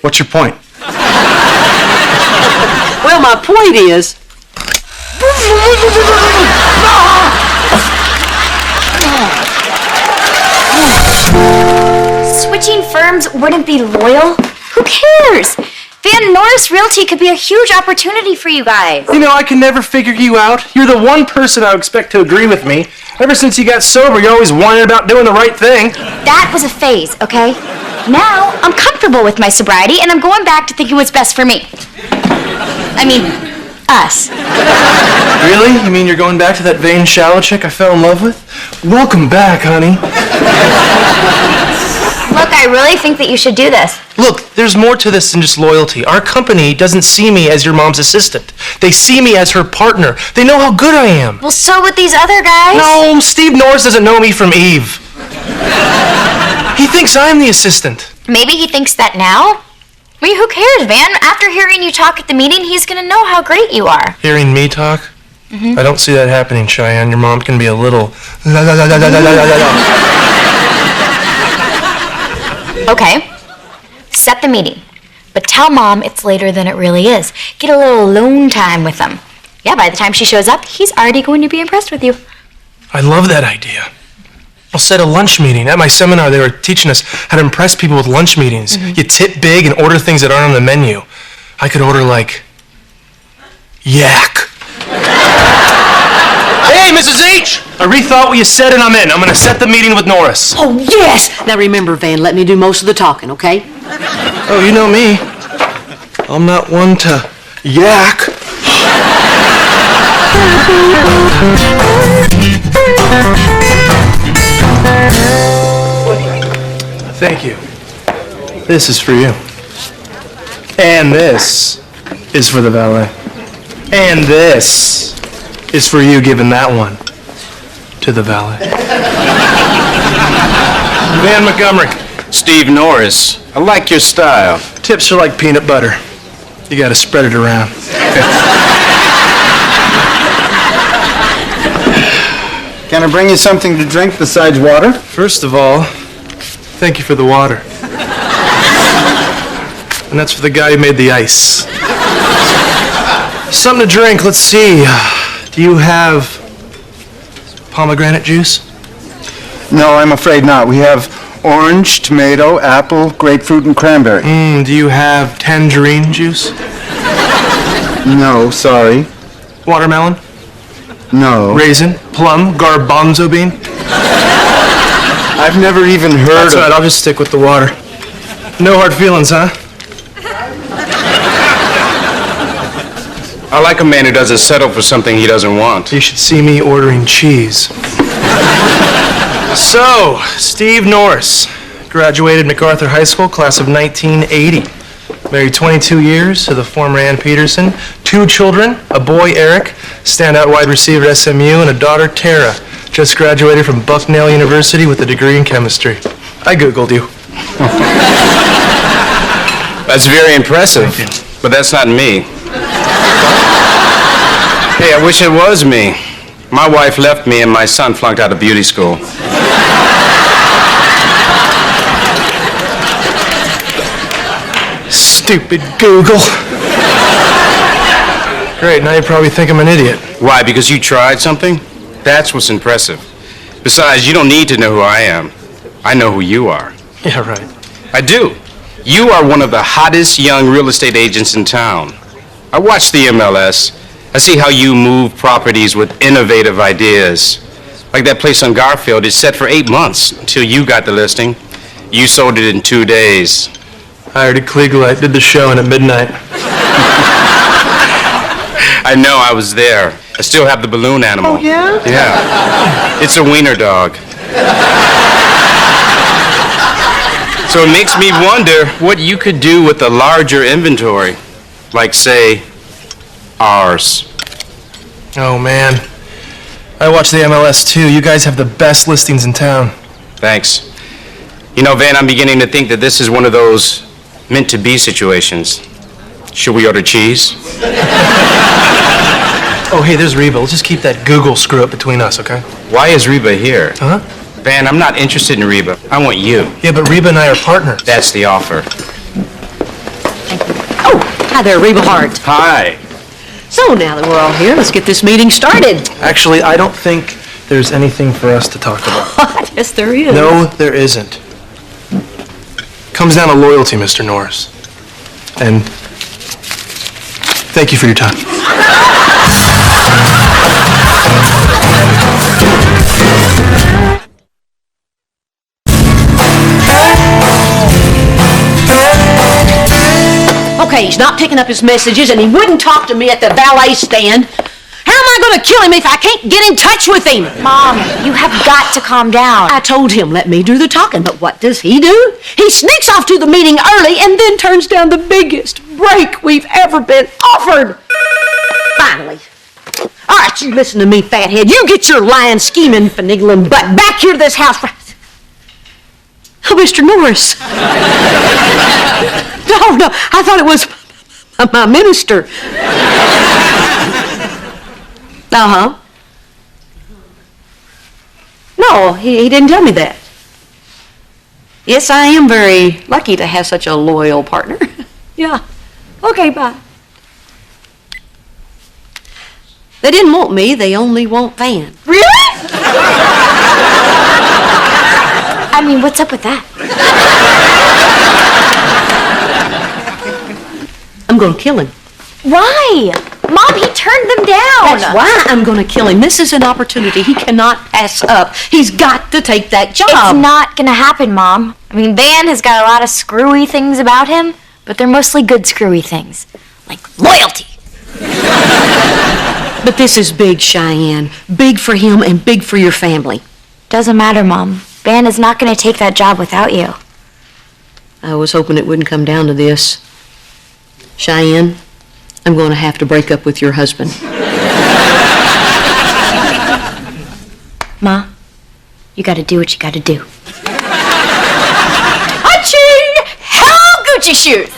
What's your point? Well, my point is... Switching firms wouldn't be loyal? Who cares? Van Norris Realty could be a huge opportunity for you guys. You know, I can never figure you out. You're the one person I would expect to agree with me. Ever since you got sober, you're always whining about doing the right thing. That was a phase, okay? Now, I'm comfortable with my sobriety, and I'm going back to thinking what's best for me. I mean, us. Really? You mean you're going back to that vain, shallow chick I fell in love with? Welcome back, honey. Look, I really think that you should do this. Look, there's more to this than just loyalty. Our company doesn't see me as your mom's assistant. They see me as her partner. They know how good I am. Well, so with these other guys? No, Steve Norris doesn't know me from Eve. He thinks I'm the assistant. Maybe he thinks that now? I mean, who cares, Van? After hearing you talk at the meeting, he's gonna know how great you are. Hearing me talk? Mm-hmm. I don't see that happening, Cheyenne. Your mom can be a little... Okay. Set the meeting. But tell Mom it's later than it really is. Get a little alone time with him. Yeah, by the time she shows up, he's already going to be impressed with you. I love that idea. I'll set a lunch meeting. At my seminar, they were teaching us how to impress people with lunch meetings. You tip big and order things that aren't on the menu. I could order, like, yak. Hey, Mrs. H! I rethought what you said and I'm in. I'm going to set the meeting with Norris. Oh, yes! Now remember, Van, let me do most of the talking, okay? Oh, you know me. I'm not one to yak. Thank you. This is for you. And this is for the valet. And this is for you giving that one to the valet. Van Montgomery. Steve Norris. I like your style. Tips are like peanut butter. You gotta spread it around. Can I bring you something to drink besides water? First of all, thank you for the water. And that's for the guy who made the ice. Something to drink, let's see. Do you have pomegranate juice? No, I'm afraid not. We have orange, tomato, apple, grapefruit, and cranberry. Do you have tangerine juice? No, sorry. Watermelon? No. Raisin? Plum? Garbanzo bean? I've never even heard That's of... right, I'll just stick with the water. No hard feelings, huh? I like a man who doesn't settle for something he doesn't want. You should see me ordering cheese. So, Steve Norris, graduated MacArthur High School, class of 1980. Married 22 years to the former Ann Peterson. 2 children, a boy, Eric, standout wide receiver at SMU, and a daughter, Tara, just graduated from Bucknell University with a degree in chemistry. I Googled you. That's very impressive, but that's not me. Hey, I wish it was me. My wife left me and my son flunked out of beauty school. Stupid Google. Great, now you probably think I'm an idiot. Why, because you tried something? That's what's impressive. Besides, you don't need to know who I am. I know who you are. Yeah, right. I do. You are one of the hottest young real estate agents in town. I watch the MLS. I see how you move properties with innovative ideas. Like that place on Garfield, it's set for 8 months until you got the listing. You sold it in 2 days. Hired a Kliegler, did the show in at midnight. I know, I was there. I still have the balloon animal. Oh, yeah? Yeah. It's a wiener dog. So it makes me wonder what you could do with a larger inventory. Like, say, ours. Oh, man. I watch the MLS, too. You guys have the best listings in town. Thanks. You know, Van, I'm beginning to think that this is one of those meant-to-be situations. Should we order cheese? Oh, hey, there's Reba. Let's just keep that Google screw-up between us, okay? Why is Reba here? Huh? Van, I'm not interested in Reba. I want you. Yeah, but Reba and I are partners. That's the offer. Oh, hi there, Reba Hart. Hi. So now that we're all here, let's get this meeting started. Actually, I don't think there's anything for us to talk about. Yes, there is. No, there isn't. Comes down to loyalty, Mr. Norris. And thank you for your time. Okay, he's not picking up his messages, and he wouldn't talk to me at the valet stand. How am I going to kill him if I can't get in touch with him? Mom, you have got to calm down. I told him, let me do the talking, but what does he do? He sneaks off to the meeting early and then turns down the biggest break we've ever been offered. Finally. All right, you listen to me, fathead. You get your lying, scheming, finagling butt back here to this house. Oh, Mr. Norris. No, I thought it was my minister. Uh-huh. No, he didn't tell me that. Yes, I am very lucky to have such a loyal partner. Yeah. Okay, bye. They didn't want me, they only want Van. Really? I mean, what's up with that? I'm gonna kill him. Why? Mom, he turned them down. That's why I'm gonna kill him. This is an opportunity he cannot pass up. He's got to take that job. It's not gonna happen, Mom. I mean, Van has got a lot of screwy things about him, but they're mostly good screwy things. Like loyalty. But this is big, Cheyenne. Big for him and big for your family. Doesn't matter, Mom. Van is not gonna take that job without you. I was hoping it wouldn't come down to this. Cheyenne, I'm going to have to break up with your husband. Ma, you gotta do what you gotta do. Aching! Hell Gucci shoes!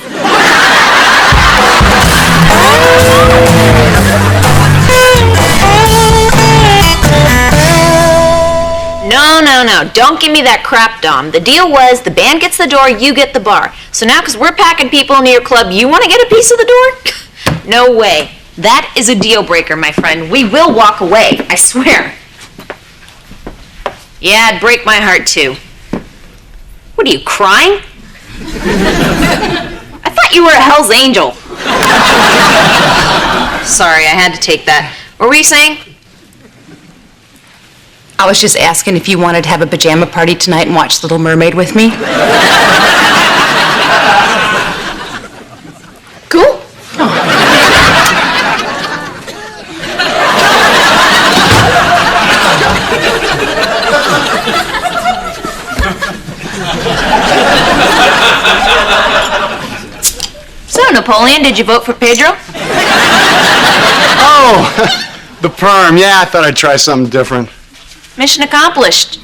No. Don't give me that crap, Dom. The deal was the band gets the door, you get the bar. So now, because we're packing people into your club, you want to get a piece of the door? No way. That is a deal breaker, my friend. We will walk away, I swear. Yeah, it'd break my heart, too. What are you, crying? I thought you were a Hell's Angel. Sorry, I had to take that. What were you saying? I was just asking if you wanted to have a pajama party tonight and watch Little Mermaid with me. Cool. So, Napoleon, did you vote for Pedro? Oh, the perm. Yeah, I thought I'd try something different. Mission accomplished.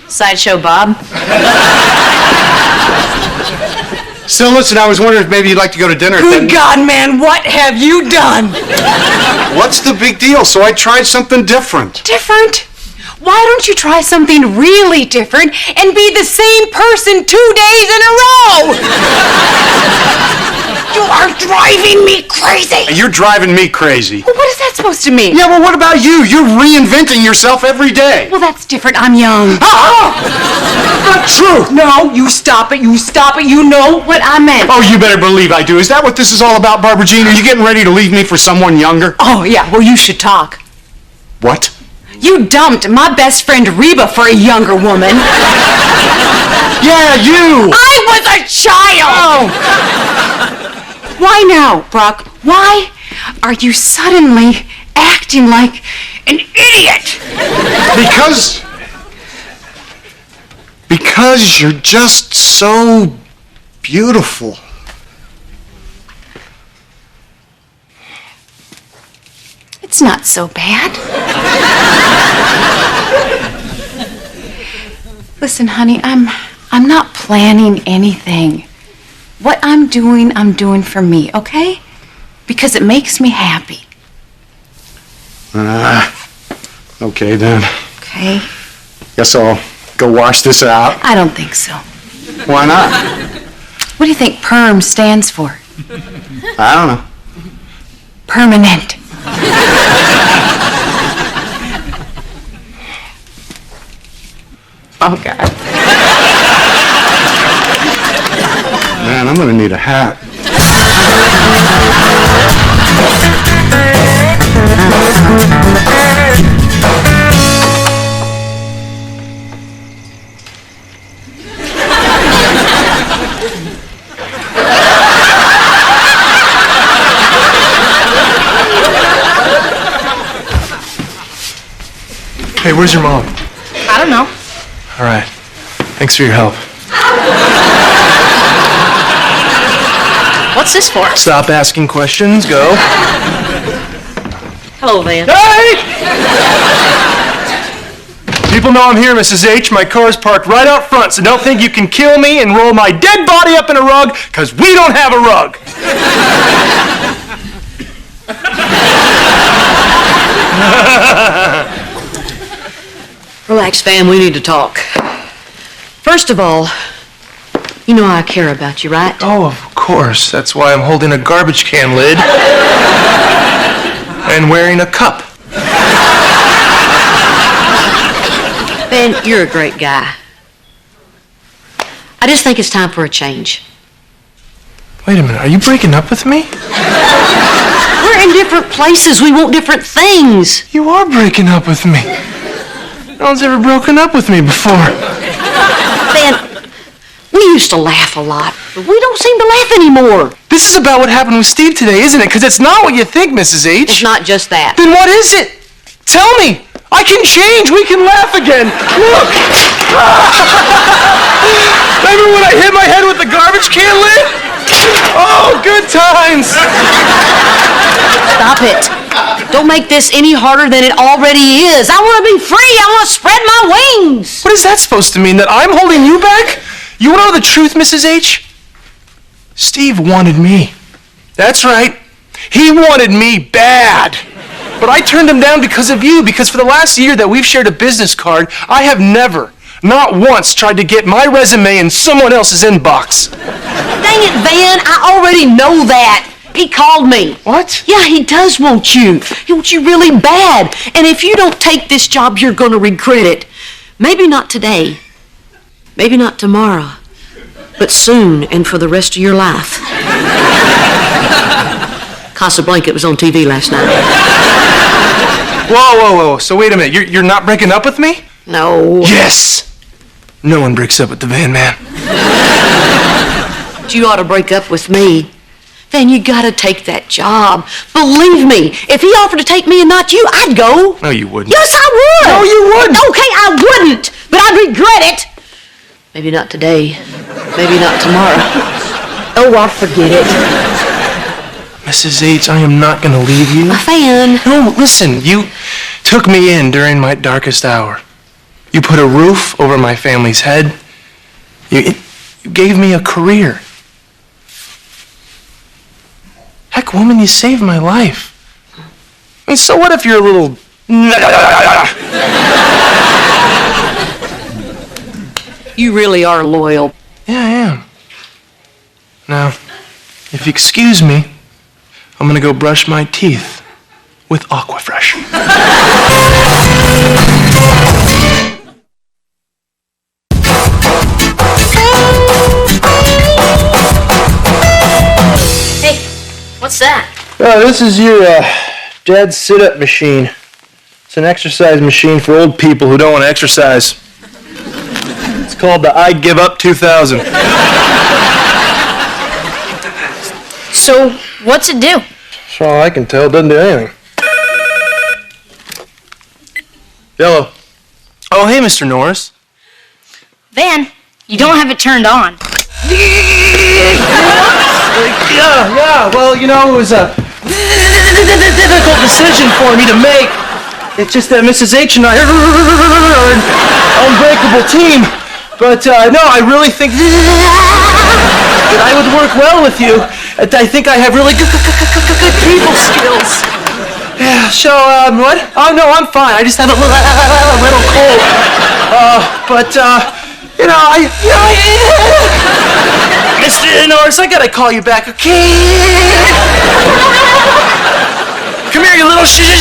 Sideshow Bob. So listen, I was wondering if maybe you'd like to go to dinner. Good God, man, what have you done? What's the big deal? So I tried something different. Different? Why don't you try something really different and be the same person 2 days in a row? You are driving me crazy. You're driving me crazy. Well, what is that supposed to mean? Yeah, well, what about you? You're reinventing yourself every day. Well, that's different. I'm young. Not true. No, you stop it. You stop it. You know what I meant. Oh, you better believe I do. Is that what this is all about, Barbara Jean? Are you getting ready to leave me for someone younger? Oh, yeah. Well, you should talk. What? You dumped my best friend Reba for a younger woman. Yeah, you! I was a child! Oh. Why now, Brock? Why are you suddenly acting like an idiot? Because you're just so beautiful. It's not so bad. Listen, honey, I'm not planning anything. What I'm doing for me, okay? Because it makes me happy. Okay then. Okay? Guess I'll go wash this out. I don't think so. Why not? What do you think PERM stands for? I don't know. Permanent. Oh, God. Man, I'm gonna need a hat. Hey, where's your mom? I don't know. All right. Thanks for your help. What's this for? Stop asking questions. Go. Hello, Van. Hey! People know I'm here, Mrs. H. My car's parked right out front, so don't think you can kill me and roll my dead body up in a rug, because we don't have a rug. Relax, Van, we need to talk. First of all, You know I care about you, right? Oh, of course. That's why I'm holding a garbage can lid and wearing a cup. Ben, you're a great guy. I just think it's time for a change. Wait a minute, are you breaking up with me? We're in different places. We want different things. You are breaking up with me. No one's ever broken up with me before. Ben, we used to laugh a lot, but we don't seem to laugh anymore. This is about what happened with Steve today, isn't it? Because it's not what you think, Mrs. H. It's not just that. Then what is it? Tell me. I can change. We can laugh again. Look. Remember when I hit my head with the garbage can lid? Oh, good times. Stop it. Don't make this any harder than it already is. I want to be free. I want to spread my wings. What is that supposed to mean? That I'm holding you back? You want to know the truth, Mrs. H? Steve wanted me. That's right. He wanted me bad. But I turned him down because of you, because for the last year that we've shared a business card, I have never, not once, tried to get my resume in someone else's inbox. Dang it, Van, I already know that. He called me. What? Yeah, he does want you. He wants you really bad. And if you don't take this job, you're going to regret it. Maybe not today. Maybe not tomorrow. But soon and for the rest of your life. Casablanca was on TV last night. Whoa. So wait a minute. You're not breaking up with me? No. Yes. No one breaks up with the Van Man. But you ought to break up with me. Then you gotta take that job. Believe me, if he offered to take me and not you, I'd go. No, you wouldn't. Yes, I would. No, you wouldn't. Okay, I wouldn't, but I'd regret it. Maybe not today. Maybe not tomorrow. Oh, I'll forget it. Mrs. H, I am not going to leave you. A fan. No, listen, you took me in during my darkest hour. You put a roof over my family's head. You gave me a career. Heck, woman, you saved my life. I mean, so what if you're a little... You really are loyal. Yeah, I am. Now, if you excuse me, I'm gonna go brush my teeth with Aquafresh. Hey, what's that? This is your dad's sit-up machine. It's an exercise machine for old people who don't want to exercise. It's called the I Give Up 2000. So, what's it do? That's all I can tell. It doesn't do anything. Yellow. Oh, hey, Mr. Norris. Van, you don't have it turned on. Yeah. Well, you know, it was a difficult decision for me to make. It's just that Mrs. H and I are an unbreakable team. But, no, I really think that I would work well with you. I think I have really good people skills. Yeah, so, what? Oh, no, I'm fine. I just have a little cold. You know, Mr. Norris, I gotta call you back, okay? Come here, you little shrimp.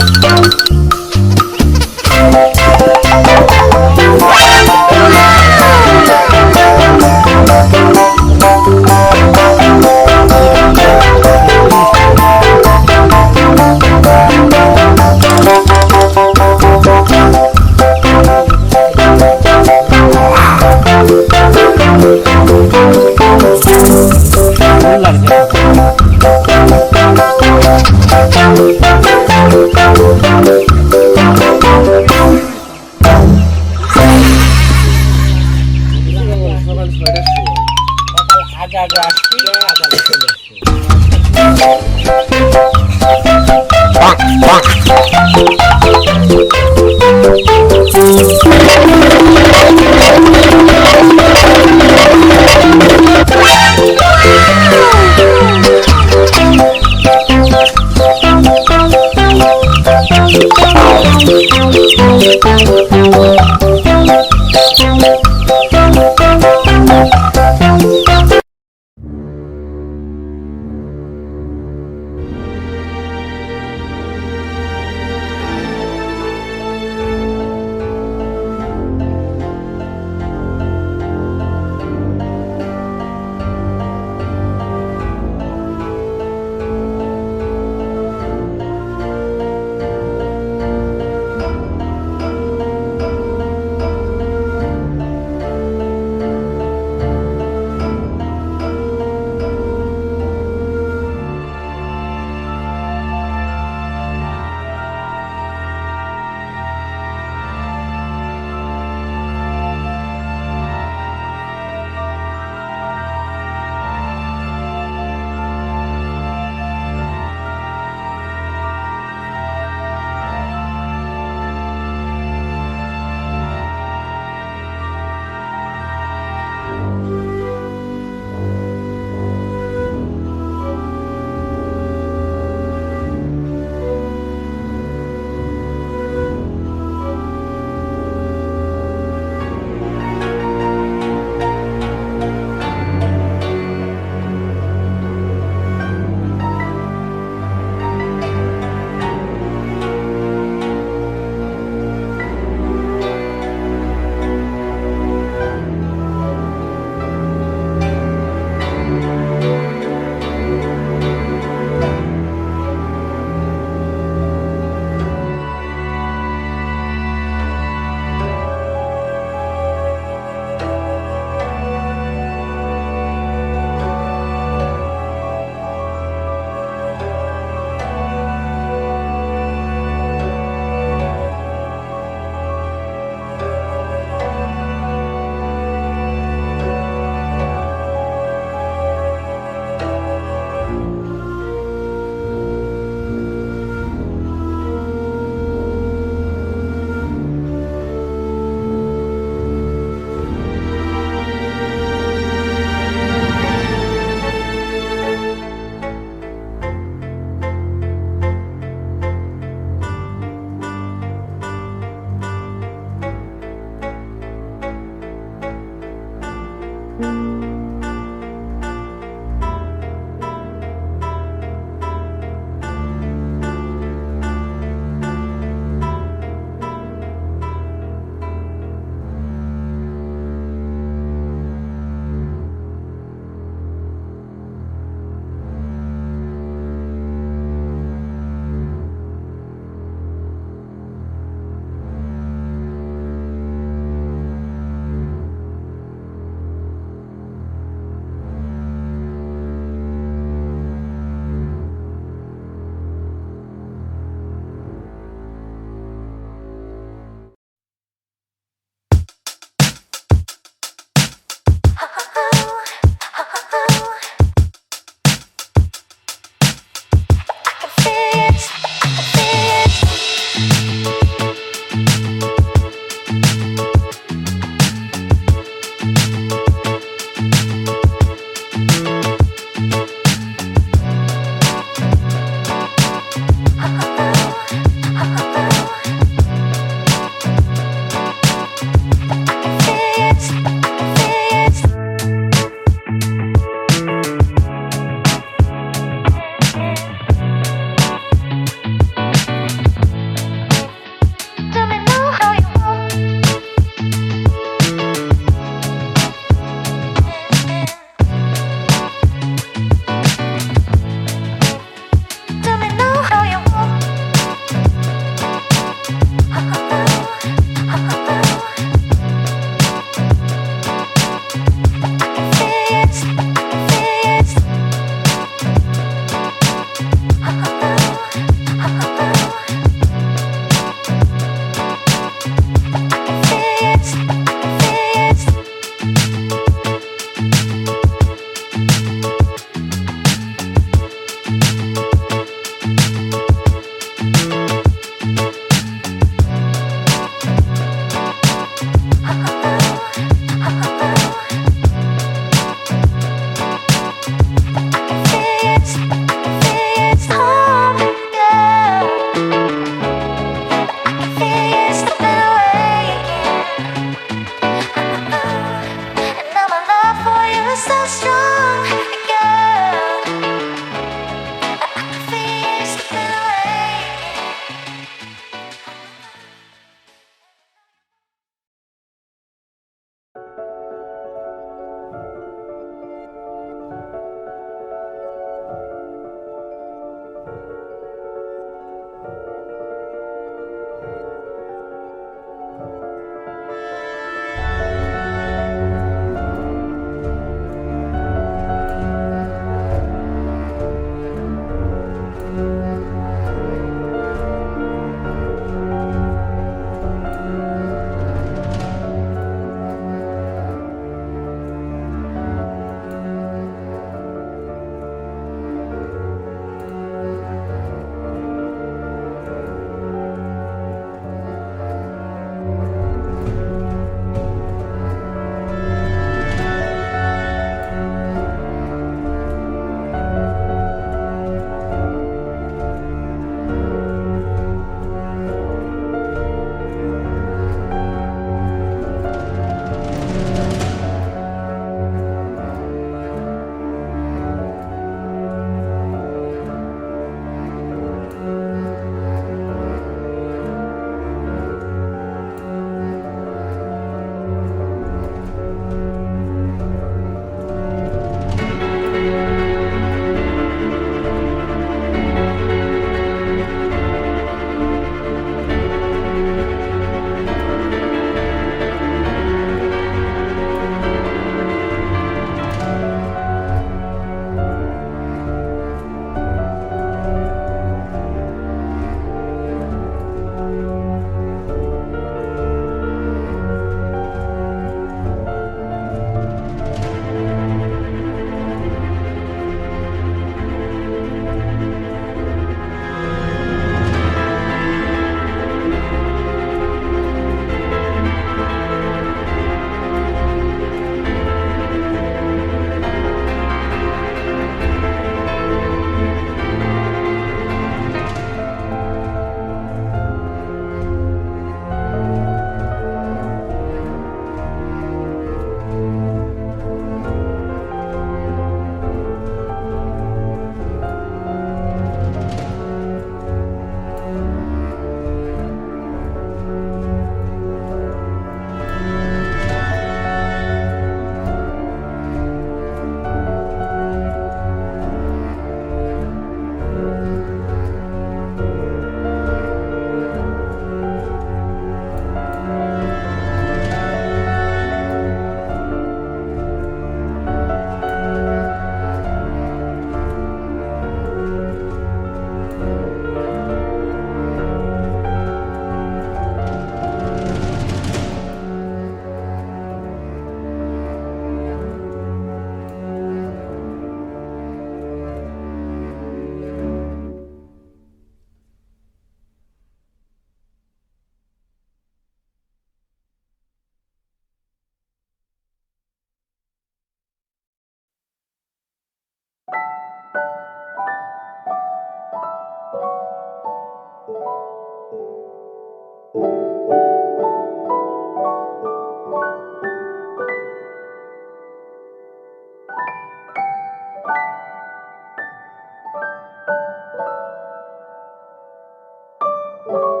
you.